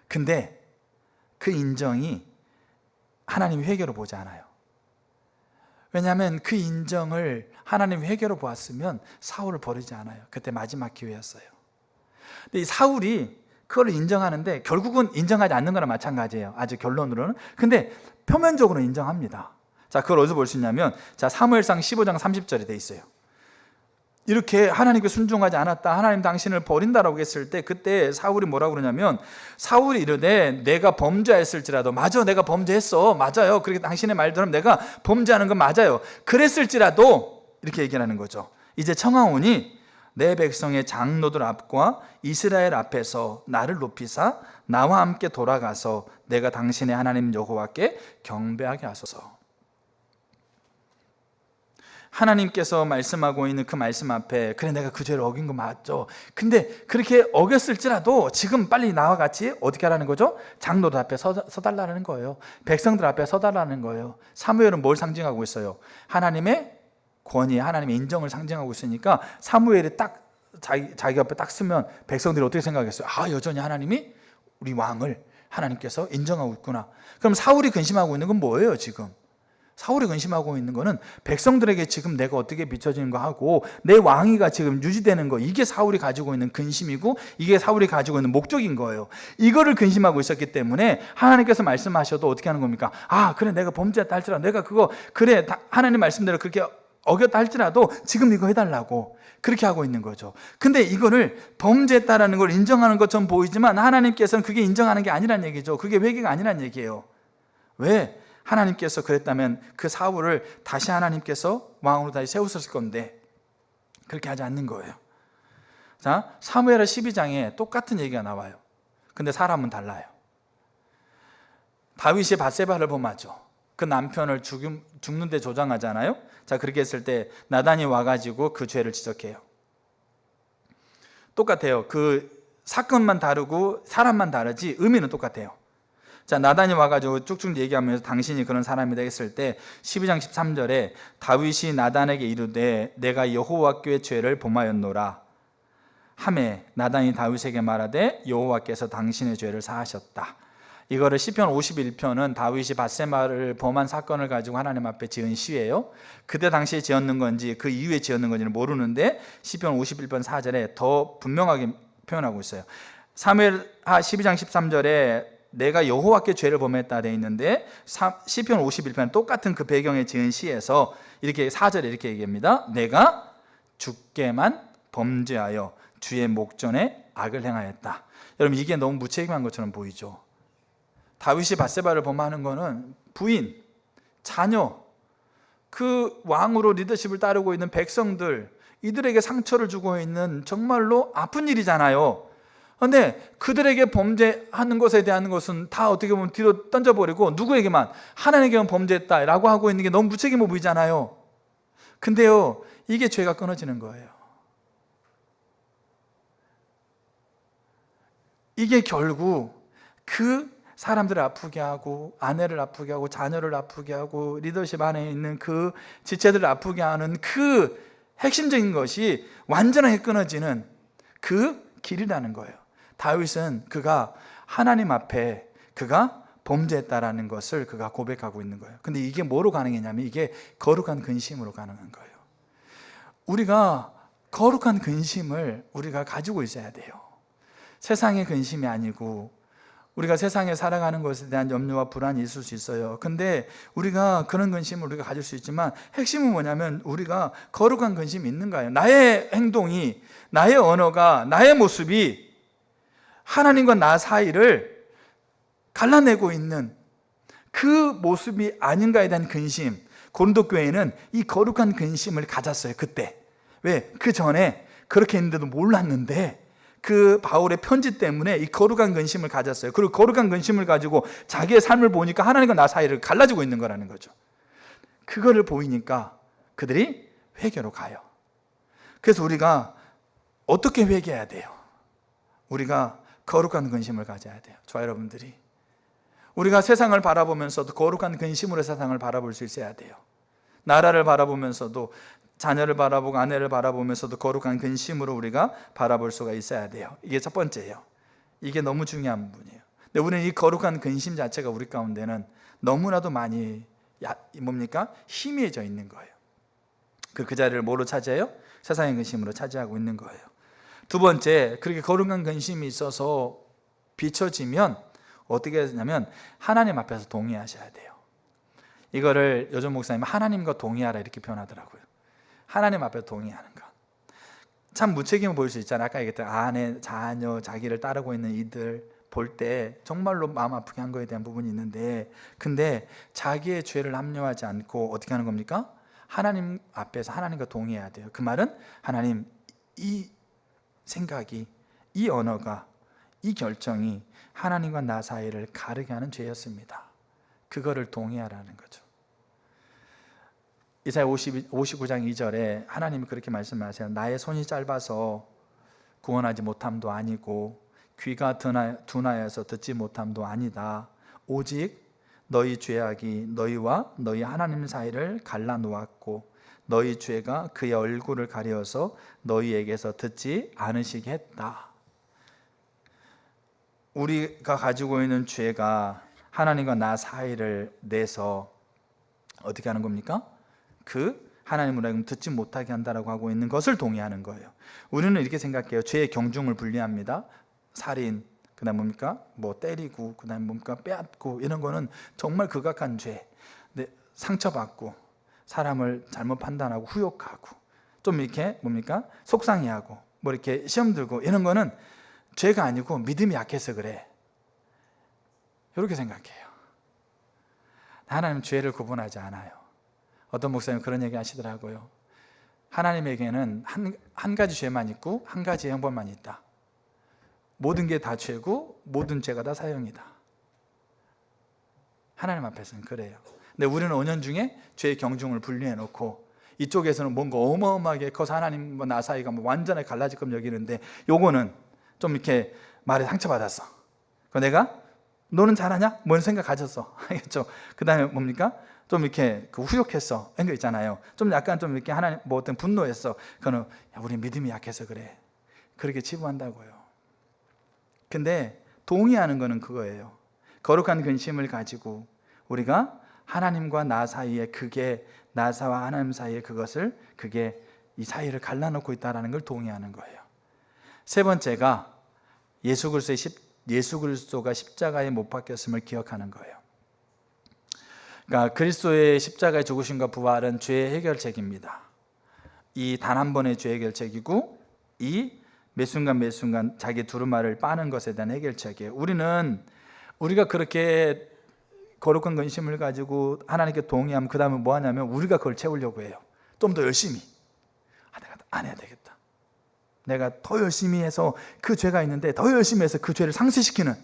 근데 그 인정이 하나님 회개로 보지 않아요. 왜냐하면 그 인정을 하나님 회개로 보았으면 사울을 버리지 않아요. 그때 마지막 기회였어요. 근데 이 사울이 그걸 인정하는데 결국은 인정하지 않는 거나 마찬가지예요. 아주 결론으로는. 근데 표면적으로 인정합니다. 자, 그걸 어디서 볼 수 있냐면 자, 사무엘상 15장 30절에 돼 있어요. 이렇게 하나님께 순종하지 않았다, 하나님 당신을 버린다라고 했을 때 그때 사울이 뭐라고 그러냐면 사울이 이르되 내가 범죄했을지라도 맞아, 내가 범죄했어, 맞아요, 그렇게 당신의 말대로 내가 범죄하는 건 맞아요, 그랬을지라도 이렇게 얘기하는 거죠. 이제 청하오니 내 백성의 장로들 앞과 이스라엘 앞에서 나를 높이사 나와 함께 돌아가서 내가 당신의 하나님 여호와께 경배하게 하소서. 하나님께서 말씀하고 있는 그 말씀 앞에 그래 내가 그 죄를 어긴 거 맞죠. 근데 그렇게 어겼을지라도 지금 빨리 나와 같이 어떻게 하라는 거죠? 장로들 앞에 서달라는 거예요. 백성들 앞에 서달라는 거예요. 사무엘은 뭘 상징하고 있어요? 하나님의 권위, 하나님의 인정을 상징하고 있으니까 사무엘이 딱 자기 앞에 딱 쓰면 백성들이 어떻게 생각했어요? 아, 여전히 하나님이 우리 왕을 하나님께서 인정하고 있구나. 그럼 사울이 근심하고 있는 건 뭐예요 지금? 사울이 근심하고 있는 거는 백성들에게 지금 내가 어떻게 비춰지는 거 하고 내 왕위가 지금 유지되는 거, 이게 사울이 가지고 있는 근심이고 이게 사울이 가지고 있는 목적인 거예요. 이거를 근심하고 있었기 때문에 하나님께서 말씀하셔도 어떻게 하는 겁니까? 아, 그래 내가 범죄했다 할지라도 내가 그거 그래 하나님 말씀대로 그렇게 어겼다 할지라도 지금 이거 해달라고 그렇게 하고 있는 거죠. 근데 이거를 범죄했다라는 걸 인정하는 것처럼 보이지만 하나님께서는 그게 인정하는 게 아니란 얘기죠. 그게 회개가 아니란 얘기예요. 왜? 하나님께서 그랬다면 그 사울을 다시 하나님께서 왕으로 다시 세우셨을 건데 그렇게 하지 않는 거예요. 자, 사무엘하 12장에 똑같은 얘기가 나와요. 근데 사람은 달라요. 다윗이 밧세바를 범하죠. 그 남편을 죽는데 조장하잖아요. 자, 그렇게 했을 때 나단이 와가지고 그 죄를 지적해요. 똑같아요. 그 사건만 다르고 사람만 다르지 의미는 똑같아요. 자, 나단이 와가지고 쭉쭉 얘기하면서 당신이 그런 사람이다 했을 때 12장 13절에 다윗이 나단에게 이르되 내가 여호와께 죄를 범하였노라 하매 나단이 다윗에게 말하되 여호와께서 당신의 죄를 사하셨다. 이거를 시편 51편은 다윗이 밧세바를 범한 사건을 가지고 하나님 앞에 지은 시예요. 그때 당시에 지었는 건지 그 이후에 지었는 건지는 모르는데 시편 51편 4절에 더 분명하게 표현하고 있어요. 사무엘하 12장 13절에 내가 여호와께 죄를 범했다 되어 있는데 시편 51편 똑같은 그 배경에 지은 시에서 이렇게 4절에 이렇게 얘기합니다. 내가 주께만 범죄하여 주의 목전에 악을 행하였다. 여러분 이게 너무 무책임한 것처럼 보이죠. 다윗이 밧세바를 범하는 거는 부인, 자녀, 그 왕으로 리더십을 따르고 있는 백성들, 이들에게 상처를 주고 있는 정말로 아픈 일이잖아요. 그런데 그들에게 범죄하는 것에 대한 것은 다 어떻게 보면 뒤로 던져버리고 누구에게만? 하나님에게만 범죄했다라고 하고 있는 게 너무 무책임해 보이잖아요. 근데요, 이게 죄가 끊어지는 거예요. 이게 결국 그 사람들을 아프게 하고 아내를 아프게 하고 자녀를 아프게 하고 리더십 안에 있는 그 지체들을 아프게 하는 그 핵심적인 것이 완전하게 끊어지는 그 길이라는 거예요. 다윗은 그가 하나님 앞에 그가 범죄했다라는 것을 그가 고백하고 있는 거예요. 근데 이게 뭐로 가능했냐면 이게 거룩한 근심으로 가능한 거예요. 우리가 거룩한 근심을 우리가 가지고 있어야 돼요. 세상의 근심이 아니고, 우리가 세상에 살아가는 것에 대한 염려와 불안이 있을 수 있어요. 근데 우리가 그런 근심을 우리가 가질 수 있지만 핵심은 뭐냐면 우리가 거룩한 근심이 있는가요? 나의 행동이, 나의 언어가, 나의 모습이 하나님과 나 사이를 갈라내고 있는 그 모습이 아닌가에 대한 근심. 고린도 교회는 이 거룩한 근심을 가졌어요. 그때. 왜? 그 전에 그렇게 했는데도 몰랐는데 그 바울의 편지 때문에 이 거룩한 근심을 가졌어요. 그리고 거룩한 근심을 가지고 자기의 삶을 보니까 하나님과 나 사이를 갈라지고 있는 거라는 거죠. 그거를 보이니까 그들이 회개로 가요. 그래서 우리가 어떻게 회개해야 돼요? 우리가 거룩한 근심을 가져야 돼요. 저와 여러분들이 우리가 세상을 바라보면서도 거룩한 근심으로 세상을 바라볼 수 있어야 돼요. 나라를 바라보면서도, 자녀를 바라보고 아내를 바라보면서도 거룩한 근심으로 우리가 바라볼 수가 있어야 돼요. 이게 첫 번째예요. 이게 너무 중요한 부분이에요. 근데 우리는 이 거룩한 근심 자체가 우리 가운데는 너무나도 많이 희미해져 있는 거예요. 그 자리를 뭐로 차지해요? 세상의 근심으로 차지하고 있는 거예요. 두 번째, 그렇게 거룩한 근심이 있어서 비춰지면 어떻게 되냐면 하나님 앞에서 동의하셔야 돼요. 이거를 요즘 목사님은 하나님과 동의하라 이렇게 표현하더라고요. 하나님 앞에 동의하는 것. 참 무책임해 보일 수 있잖아요. 아까 얘기했던 아내, 자녀, 자기를 따르고 있는 이들 볼 때 정말로 마음 아프게 한 거에 대한 부분이 있는데, 근데 자기의 죄를 합리화하지 않고 어떻게 하는 겁니까? 하나님 앞에서 하나님과 동의해야 돼요. 그 말은 하나님, 이 생각이, 이 언어가, 이 결정이 하나님과 나 사이를 가르게 하는 죄였습니다. 그거를 동의하라는 거죠. 이사야 59장 2절에 하나님이 그렇게 말씀하세요. 나의 손이 짧아서 구원하지 못함도 아니고 귀가 둔하여서 듣지 못함도 아니다. 오직 너희 죄악이 너희와 너희 하나님 사이를 갈라놓았고 너희 죄가 그의 얼굴을 가려서 너희에게서 듣지 않으시게 했다. 우리가 가지고 있는 죄가 하나님과 나 사이를 내서 어떻게 하는 겁니까? 그 하나님으로 하여금 듣지 못하게 한다라고 하고 있는 것을 동의하는 거예요. 우리는 이렇게 생각해요. 죄의 경중을 분리합니다. 살인, 그다음 뭡니까? 뭐 때리고, 그다음 뭡니까? 빼앗고, 이런 거는 정말 극악한 죄. 근데 상처받고, 사람을 잘못 판단하고 후욕하고, 좀 이렇게 뭡니까? 속상해하고, 뭐 이렇게 시험 들고, 이런 거는 죄가 아니고 믿음이 약해서 그래. 이렇게 생각해요. 하나님은 죄를 구분하지 않아요. 어떤 목사님 그런 얘기 하시더라고요. 하나님에게는 한 가지 죄만 있고 한 가지 형벌만 있다. 모든 게 다 죄고 모든 죄가 다 사형이다. 하나님 앞에서는 그래요. 근데 우리는 은연중에 죄의 경중을 분리해 놓고 이쪽에서는 뭔가 어마어마하게 커서 하나님과 나 사이가 뭐 완전하게 갈라질 것 여기는데, 요거는 좀 이렇게 말에 상처받았어. 그 내가 너는 잘하냐? 뭔 생각 가졌어. 알겠죠? 그 다음에 뭡니까? 좀 이렇게 후욕했어. 이런 거 있잖아요. 좀 약간 좀 이렇게 하나님 뭐 어떤 분노했어. 그거는 우리 믿음이 약해서 그래. 그렇게 치부한다고요. 근데 동의하는 거는 그거예요. 거룩한 근심을 가지고 우리가 하나님과 나 사이에, 그게 나사와 하나님 사이에 그게 이 사이를 갈라놓고 있다는 걸 동의하는 거예요. 세 번째가 예수 그리스도가 십자가에 못 박혔음을 기억하는 거예요. 그러니까 그리스도의 십자가의 죽으심과 부활은 죄의 해결책입니다. 이 단 한 번의 죄 해결책이고, 이 매 순간 자기 두루마리를 빠는 것에 대한 해결책이에요. 우리가 그렇게 거룩한 근심을 가지고 하나님께 동의하면 그 다음에 뭐 하냐면 우리가 그걸 채우려고 해요. 좀 더 열심히. 내가 안 해야 되겠다. 내가 더 열심히 해서, 그 죄가 있는데 더 열심히 해서 그 죄를 상쇄시키는.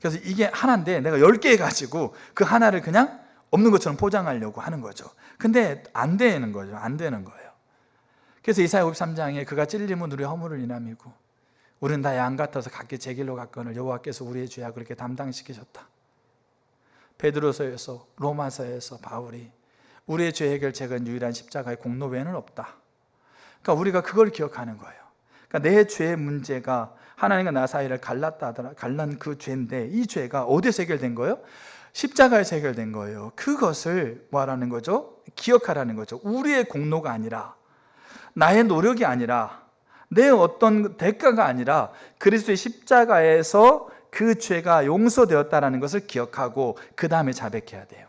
그래서 이게 하나인데 내가 10개 해가지고 그 하나를 그냥 없는 것처럼 포장하려고 하는 거죠. 근데 안 되는 거죠. 안 되는 거예요. 그래서 이사야 53장에 그가 찔림은 우리 허물을 인함이고 우리는 다 양 같아서 각기 제 길로 갔거늘 여호와께서 우리의 죄악을 그렇게 담당시키셨다. 베드로서에서, 로마서에서 바울이 우리의 죄 해결책은 유일한 십자가의 공로 외에는 없다. 그러니까 우리가 그걸 기억하는 거예요. 그러니까 내 죄의 문제가 하나님과 나 사이를 갈란 그 죄인데, 이 죄가 어디서 해결된 거예요? 십자가에서 해결된 거예요. 그것을 뭐하라는 거죠? 기억하라는 거죠. 우리의 공로가 아니라, 나의 노력이 아니라, 내 어떤 대가가 아니라 그리스도의 십자가에서 그 죄가 용서되었다는 것을 기억하고 그 다음에 자백해야 돼요.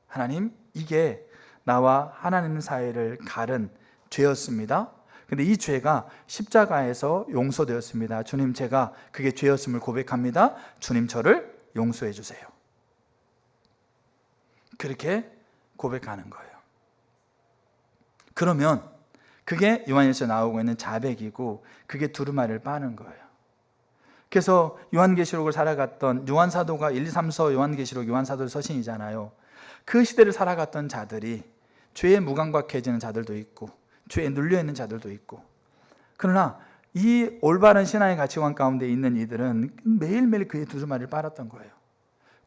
하나님, 이게 나와 하나님 사이를 가른 죄였습니다. 근데 이 죄가 십자가에서 용서되었습니다. 주님, 제가 그게 죄였음을 고백합니다. 주님, 저를 용서해 주세요. 그렇게 고백하는 거예요. 그러면 그게 요한일서에 나오고 있는 자백이고, 그게 두루마리를 빠는 거예요. 그래서 요한계시록을 살아갔던 요한사도가 1, 2, 3서 요한계시록, 요한사도 서신이잖아요. 그 시대를 살아갔던 자들이 죄에 무감각해지는 자들도 있고, 죄에 눌려있는 자들도 있고, 그러나 이 올바른 신앙의 가치관 가운데 있는 이들은 매일매일 그의 두루마리를 빨았던 거예요.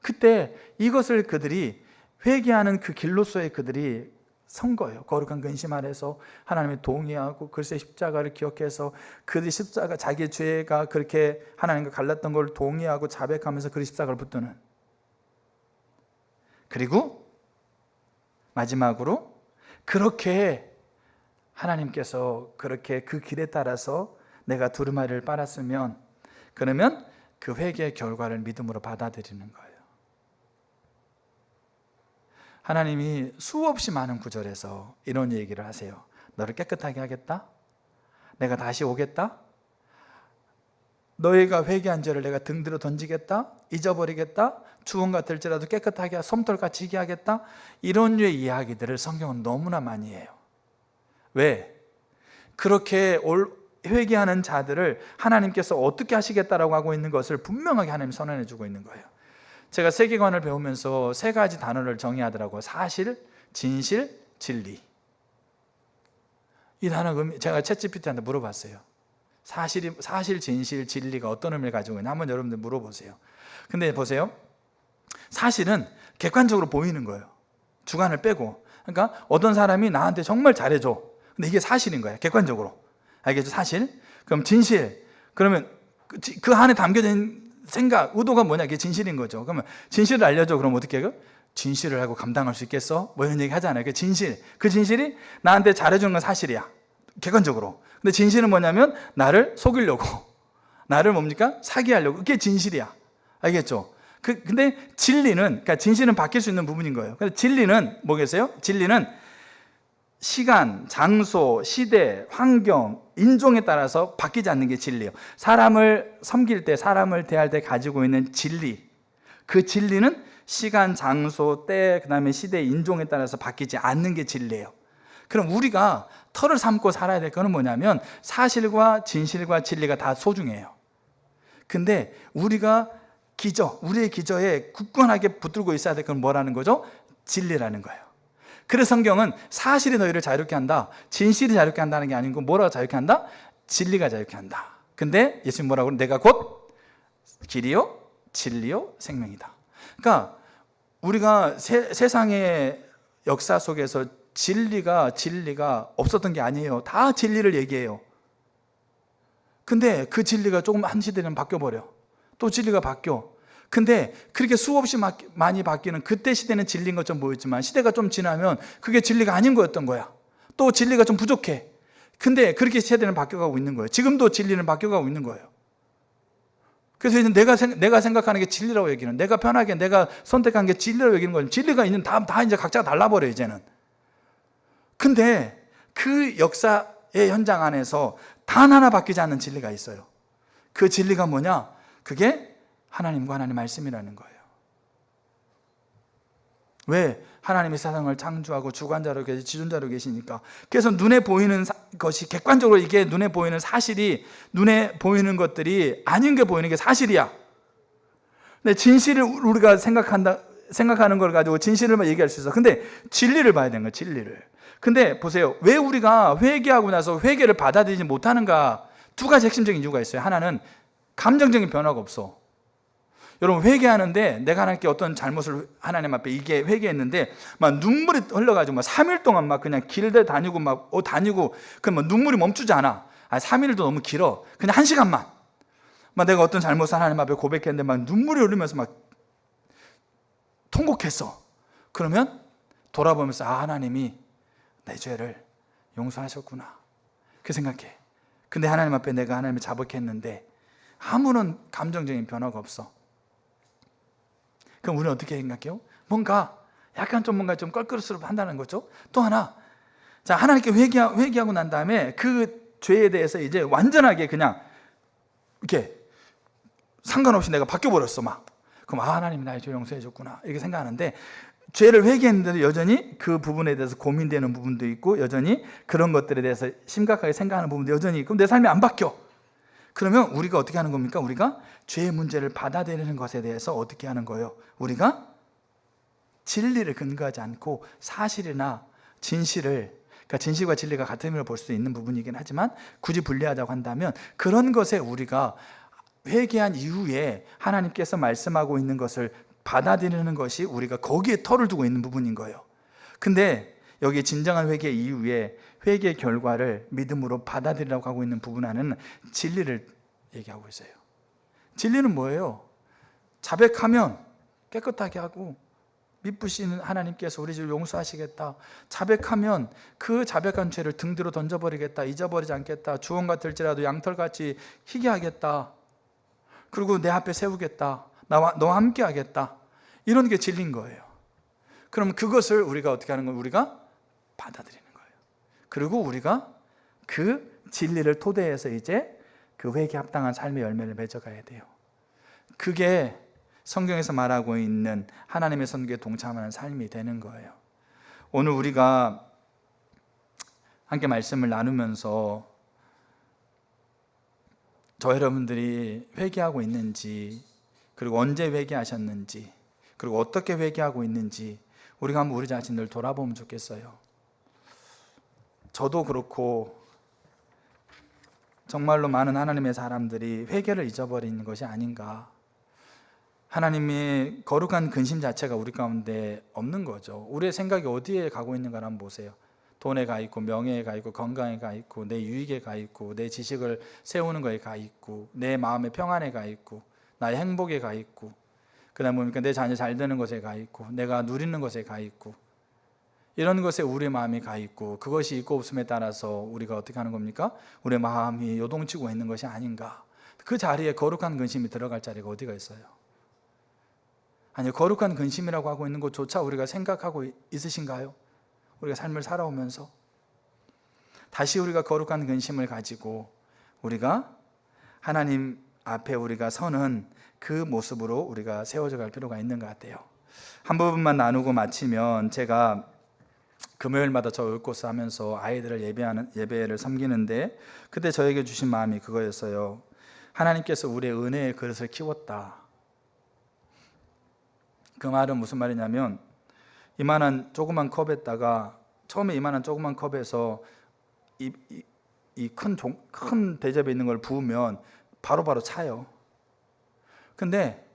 그때 이것을 그들이 회개하는 그 길로서의 그들이 선 거예요. 거룩한 근심 아래서 하나님의 동의하고 그리스도의 십자가를 기억해서 그들이 십자가, 자기의 죄가 그렇게 하나님과 갈랐던 걸 동의하고 자백하면서 그 십자가를 붙드는. 그리고 마지막으로 그렇게 하나님께서 그렇게 그 길에 따라서 내가 두루마리를 빨았으면, 그러면 그 회개의 결과를 믿음으로 받아들이는 거예요. 하나님이 수없이 많은 구절에서 이런 얘기를 하세요. 너를 깨끗하게 하겠다? 내가 다시 오겠다? 너희가 회개한 죄를 내가 등 뒤로 던지겠다? 잊어버리겠다? 주원 같을지라도 깨끗하게 솜털같이 지게 하겠다? 이런 류의 이야기들을 성경은 너무나 많이 해요. 왜? 그렇게 회개하는 자들을 하나님께서 어떻게 하시겠다라고 하고 있는 것을 분명하게 하나님 선언해 주고 있는 거예요. 제가 세계관을 배우면서 세 가지 단어를 정의하더라고요. 사실, 진실, 진리. 이 단어 제가 챗GPT한테 물어봤어요. 사실, 진실, 진리가 어떤 의미를 가지고 있나 한번 여러분들 물어보세요. 근데 보세요. 사실은 객관적으로 보이는 거예요. 주관을 빼고. 그러니까 어떤 사람이 나한테 정말 잘해줘. 근데 이게 사실인 거예요. 객관적으로. 알겠죠? 사실. 그럼 진실. 그러면 그 안에 담겨진 생각, 의도가 뭐냐? 이게 진실인 거죠. 그러면 진실을 알려줘. 그럼 어떻게 해요? 진실을 알고 감당할 수 있겠어? 뭐 이런 얘기 하잖아요. 그 진실. 그 진실이 나한테 잘해주는 건 사실이야. 객관적으로. 근데 진실은 뭐냐면 나를 속이려고. 나를 뭡니까? 사기하려고. 그게 진실이야. 알겠죠? 근데 진리는, 그러니까 진실은 바뀔 수 있는 부분인 거예요. 근데 진리는 뭐겠어요? 진리는 시간, 장소, 시대, 환경, 인종에 따라서 바뀌지 않는 게 진리예요. 사람을 섬길 때, 사람을 대할 때 가지고 있는 진리, 그 진리는 시간, 장소, 때, 그 다음에 시대, 인종에 따라서 바뀌지 않는 게 진리예요. 그럼 우리가 털을 삼고 살아야 될 거는 뭐냐면 사실과 진실과 진리가 다 소중해요. 근데 우리가 우리의 기저에 굳건하게 붙들고 있어야 될 건 뭐라는 거죠? 진리라는 거예요. 그래서 성경은 사실이 너희를 자유롭게 한다, 진실이 자유롭게 한다는 게 아니고 뭐라고 자유롭게 한다? 진리가 자유롭게 한다. 근데 예수님 뭐라고? 내가 곧 길이요, 진리요, 생명이다. 그러니까 우리가 세상의 역사 속에서 진리가 없었던 게 아니에요. 다 진리를 얘기해요. 근데 그 진리가 조금 한 시대는 바뀌어버려. 또 진리가 바뀌어. 근데 그렇게 수없이 많이 바뀌는 그때 시대는 진리인 것처럼 보였지만 시대가 좀 지나면 그게 진리가 아닌 거였던 거야. 또 진리가 좀 부족해. 근데 그렇게 세대는 바뀌어가고 있는 거예요. 지금도 진리는 바뀌어가고 있는 거예요. 그래서 이제 내가 생각하는 게 진리라고 얘기는, 내가 편하게 내가 선택한 게 진리라고 얘기는 거예요. 진리가 있는 다 이제 각자가 달라버려요, 이제는. 근데 그 역사의 현장 안에서 단 하나 바뀌지 않는 진리가 있어요. 그 진리가 뭐냐? 그게 하나님과 하나님 말씀이라는 거예요. 왜? 하나님이 세상을 창조하고 주관자로 계시, 지존자로 계시니까. 그래서 눈에 보이는 것이, 객관적으로 이게 눈에 보이는 사실이, 눈에 보이는 것들이 아닌 게 보이는 게 사실이야. 근데 진실을 우리가 생각하는 걸 가지고 진실을 얘기할 수 있어. 근데 진리를 봐야 되는 거예요, 진리를. 근데 보세요. 왜 우리가 회개하고 나서 회개를 받아들이지 못하는가? 두 가지 핵심적인 이유가 있어요. 하나는 감정적인 변화가 없어. 여러분, 회개하는데 내가 하나님께 어떤 잘못을 하나님 앞에 이게 회개했는데 막 눈물이 흘러가지고 막 3일 동안 막 그냥 길에 다니고 막 다니고 그럼 눈물이 멈추지 않아. 3일도 너무 길어. 그냥 1시간만. 막 내가 어떤 잘못을 하나님 앞에 고백했는데 막 눈물이 흐르면서 막 통곡했어. 그러면 돌아보면서 하나님이 내 죄를 용서하셨구나. 그 생각해. 근데 하나님 앞에 내가 하나님을 자복했는데 아무런 감정적인 변화가 없어. 그럼 우리는 어떻게 생각해요? 뭔가 약간 좀 뭔가 좀 껄끄럽게 한다는 거죠. 또 하나, 자, 하나님께 회개하고 난 다음에 그 죄에 대해서 이제 완전하게 그냥 이렇게 상관없이 내가 바뀌어버렸어 막. 그럼 하나님이 나의 죄 용서해 줬구나 이렇게 생각하는데, 죄를 회개했는데도 여전히 그 부분에 대해서 고민되는 부분도 있고 여전히 그런 것들에 대해서 심각하게 생각하는 부분도 여전히 있고 내 삶이 안 바뀌어. 그러면 우리가 어떻게 하는 겁니까? 우리가 죄의 문제를 받아들이는 것에 대해서 어떻게 하는 거예요? 우리가 진리를 근거하지 않고 사실이나 진실을, 그러니까 진실과 진리가 같은 의미로 볼 수 있는 부분이긴 하지만 굳이 분리하자고 한다면 그런 것에 우리가 회개한 이후에 하나님께서 말씀하고 있는 것을 받아들이는 것이 우리가 거기에 털을 두고 있는 부분인 거예요. 근데 여기 진정한 회개 이후에 회개 결과를 믿음으로 받아들이라고 하고 있는 부분 안에는 진리를 얘기하고 있어요. 진리는 뭐예요? 자백하면 깨끗하게 하고 미쁘신 하나님께서 우리 죄를 용서하시겠다. 자백하면 그 자백한 죄를 등 뒤로 던져버리겠다. 잊어버리지 않겠다. 주원 같을지라도 양털같이 희게 하겠다. 그리고 내 앞에 세우겠다. 너와 함께 하겠다. 이런 게 진리인 거예요. 그럼 그것을 우리가 어떻게 하는 거예요? 우리가 받아들이는 거예요. 그리고 우리가 그 진리를 토대해서 이제 그 회개에 합당한 삶의 열매를 맺어가야 돼요. 그게 성경에서 말하고 있는 하나님의 선교에 동참하는 삶이 되는 거예요. 오늘 우리가 함께 말씀을 나누면서 저 여러분들이 회개하고 있는지, 그리고 언제 회개하셨는지, 그리고 어떻게 회개하고 있는지 우리가 한번 우리 자신을 돌아보면 좋겠어요. 저도 그렇고 정말로 많은 하나님의 사람들이 회개를 잊어버리는 것이 아닌가. 하나님의 거룩한 근심 자체가 우리 가운데 없는 거죠. 우리의 생각이 어디에 가고 있는가 한번 보세요. 돈에 가 있고, 명예에 가 있고, 건강에 가 있고, 내 유익에 가 있고, 내 지식을 세우는 거에 가 있고, 내 마음의 평안에 가 있고, 나의 행복에 가 있고, 그 다음에 뭡니까? 내 자녀 잘 되는 것에 가 있고, 내가 누리는 것에 가 있고, 이런 것에 우리의 마음이 가 있고, 그것이 있고 없음에 따라서 우리가 어떻게 하는 겁니까? 우리의 마음이 요동치고 있는 것이 아닌가. 그 자리에 거룩한 근심이 들어갈 자리가 어디가 있어요? 아니, 거룩한 근심이라고 하고 있는 것조차 우리가 생각하고 있으신가요? 우리가 삶을 살아오면서 다시 우리가 거룩한 근심을 가지고 우리가 하나님 앞에 우리가 서는 그 모습으로 우리가 세워져 갈 필요가 있는 것 같아요. 한 부분만 나누고 마치면, 제가 금요일마다 저 율코스 하면서 아이들을 예배를 섬기는데 그때 저에게 주신 마음이 그거였어요. 하나님께서 우리의 은혜의 그릇을 키웠다. 그 말은 무슨 말이냐면, 이만한 조그만 컵에다가, 처음에 이만한 조그만 컵에서 이 큰 대접에 있는 걸 부으면 바로바로 차요. 근데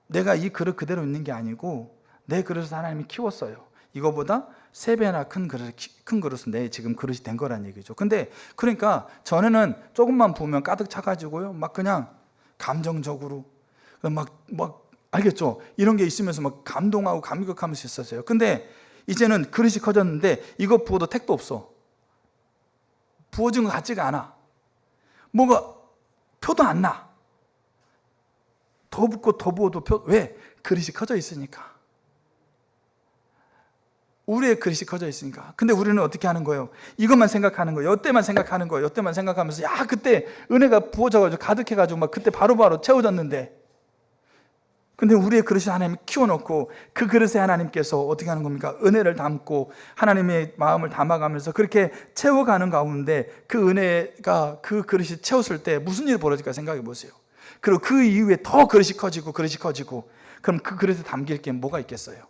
내가 이 그릇 그대로 있는 게 아니고 내 그릇을 하나님이 키웠어요. 이거보다 3배나 큰 그릇은 내 지금 그릇이 된 거란 얘기죠. 근데 그러니까 전에는 조금만 부으면 가득 차가지고요, 막 그냥 감정적으로 막 알겠죠? 이런 게 있으면서 막 감동하고 감격하면서 있었어요. 근데 이제는 그릇이 커졌는데 이거 부어도 택도 없어. 부어진 것 같지가 않아. 뭐가 표도 안 나. 더 붓고 더 부어도 왜? 그릇이 커져 있으니까. 우리의 그릇이 커져 있으니까. 근데 우리는 어떻게 하는 거예요? 이것만 생각하는 거예요. 이때만 생각하는 거예요. 이때만 생각하면서 그때 은혜가 부어져가지고 가득해가지고 막 그때 바로바로 채워졌는데, 근데 우리의 그릇이 하나님이 키워놓고 그 그릇에 하나님께서 어떻게 하는 겁니까? 은혜를 담고 하나님의 마음을 담아가면서 그렇게 채워가는 가운데 그 은혜가 그 그릇이 채웠을 때 무슨 일이 벌어질까 생각해 보세요. 그리고 그 이후에 더 그릇이 커지고 그럼 그 그릇에 담길 게 뭐가 있겠어요?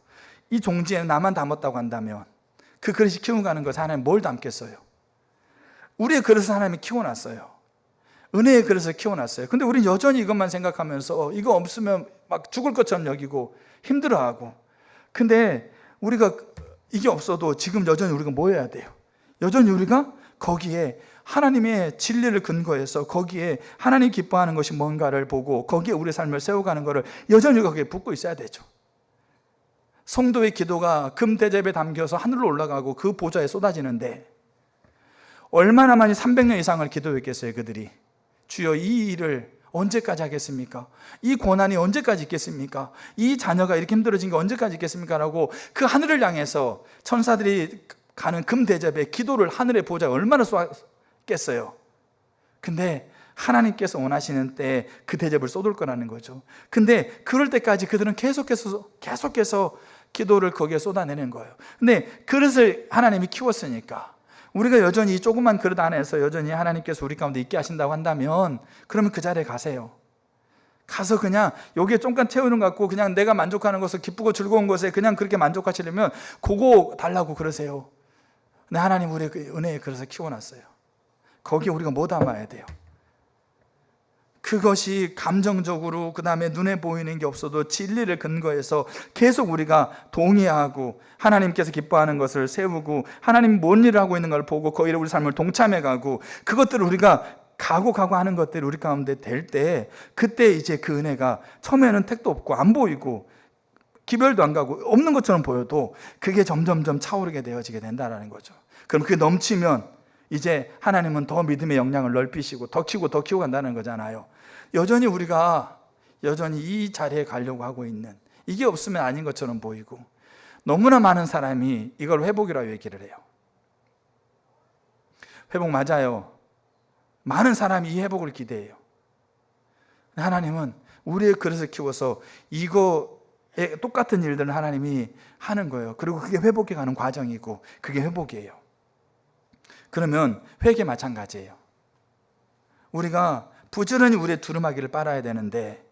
이 종지에 나만 담았다고 한다면 그 그릇이 키워가는 것에 하나님 뭘 담겠어요? 우리의 그릇을 하나님이 키워놨어요. 은혜의 그릇을 키워놨어요. 근데 우리는 여전히 이것만 생각하면서 이거 없으면 막 죽을 것처럼 여기고 힘들어하고. 근데 우리가 이게 없어도 지금 여전히 우리가 뭐 해야 돼요? 여전히 우리가 거기에 하나님의 진리를 근거해서 거기에 하나님 기뻐하는 것이 뭔가를 보고 거기에 우리의 삶을 세워가는 것을 여전히 거기에 붙고 있어야 되죠. 성도의 기도가 금대접에 담겨서 하늘로 올라가고 그 보좌에 쏟아지는데 얼마나 많이 300년 이상을 기도했겠어요, 그들이. 주여, 이 일을 언제까지 하겠습니까? 이 고난이 언제까지 있겠습니까? 이 자녀가 이렇게 힘들어진 게 언제까지 있겠습니까? 라고 그 하늘을 향해서 천사들이 가는 금대접에 기도를 하늘의 보좌에 얼마나 쏟았겠어요. 근데 하나님께서 원하시는 때에 그 대접을 쏟을 거라는 거죠. 근데 그럴 때까지 그들은 계속해서 기도를 거기에 쏟아내는 거예요. 근데 그릇을 하나님이 키웠으니까 우리가 여전히 이 조그만 그릇 안에서 여전히 하나님께서 우리 가운데 있게 하신다고 한다면 그러면 그 자리에 가세요. 가서 그냥 여기에 좀간 채우는 것 같고 그냥 내가 만족하는 것을 기쁘고 즐거운 것에 그냥 그렇게 만족하시려면 그거 달라고 그러세요. 근데 하나님 우리의 그 은혜의 그릇을 키워놨어요. 거기에 우리가 뭐 담아야 돼요? 그것이 감정적으로 그 다음에 눈에 보이는 게 없어도 진리를 근거해서 계속 우리가 동의하고 하나님께서 기뻐하는 것을 세우고 하나님이 뭔 일을 하고 있는 걸 보고 거기에 우리 삶을 동참해가고 그것들을 우리가 가고 하는 것들이 우리 가운데 될 때 그때 이제 그 은혜가 처음에는 택도 없고 안 보이고 기별도 안 가고 없는 것처럼 보여도 그게 점점점 차오르게 되어지게 된다는 거죠. 그럼 그게 넘치면 이제 하나님은 더 믿음의 영향을 넓히시고 더 키우고 간다는 거잖아요. 여전히 우리가 이 자리에 가려고 하고 있는, 이게 없으면 아닌 것처럼 보이고 너무나 많은 사람이 이걸 회복이라고 얘기를 해요. 회복 맞아요. 많은 사람이 이 회복을 기대해요. 하나님은 우리의 그릇을 키워서 이거에 똑같은 일들을 하나님이 하는 거예요. 그리고 그게 회복해가는 과정이고 그게 회복이에요. 그러면 회개 마찬가지예요. 우리가 부지런히 우리의 두루마기를 빨아야 되는데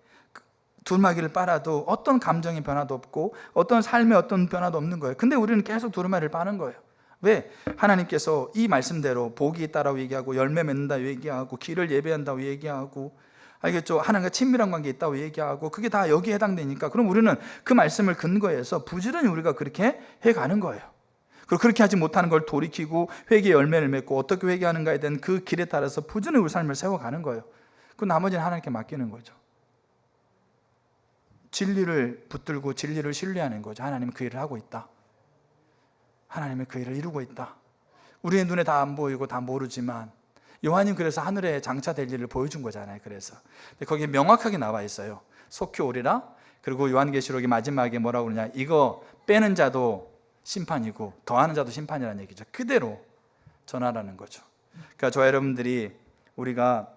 두루마기를 빨아도 어떤 감정의 변화도 없고 어떤 삶의 어떤 변화도 없는 거예요. 근데 우리는 계속 두루마기를 빠는 거예요. 왜? 하나님께서 이 말씀대로 복이 있다라고 얘기하고 열매 맺는다고 얘기하고 길을 예배한다고 얘기하고 알겠죠? 하나님과 친밀한 관계 있다고 얘기하고 그게 다 여기에 해당되니까 그럼 우리는 그 말씀을 근거해서 부지런히 우리가 그렇게 해가는 거예요. 그리고 그렇게 하지 못하는 걸 돌이키고 회개의 열매를 맺고 어떻게 회개하는가에 대한 그 길에 따라서 부지런히 우리 삶을 세워가는 거예요. 그 나머지는 하나님께 맡기는 거죠. 진리를 붙들고 진리를 신뢰하는 거죠. 하나님은 그 일을 하고 있다. 하나님은 그 일을 이루고 있다. 우리의 눈에 다 안 보이고 다 모르지만 요한이 그래서 하늘에 장차될 일을 보여준 거잖아요. 그래서 근데 거기에 명확하게 나와 있어요. 속히 오리라. 그리고 요한계시록의 마지막에 뭐라고 그러냐, 이거 빼는 자도 심판이고 더하는 자도 심판이라는 얘기죠. 그대로 전하라는 거죠. 그러니까 저와 여러분들이 우리가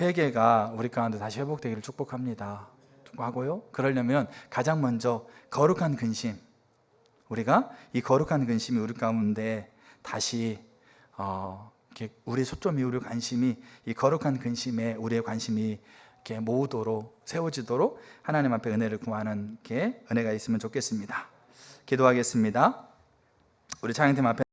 회개가 우리 가운데 다시 회복되기를 축복합니다. 하고요. 그러려면 가장 먼저 거룩한 근심, 우리가 이 거룩한 근심이 우리 가운데 다시 이렇게 우리의 초점이, 우리의 관심이 이 거룩한 근심에 우리의 관심이 이렇게 모으도록 세워지도록 하나님 앞에 은혜를 구하는 게 은혜가 있으면 좋겠습니다. 기도하겠습니다. 우리 찬양팀 앞에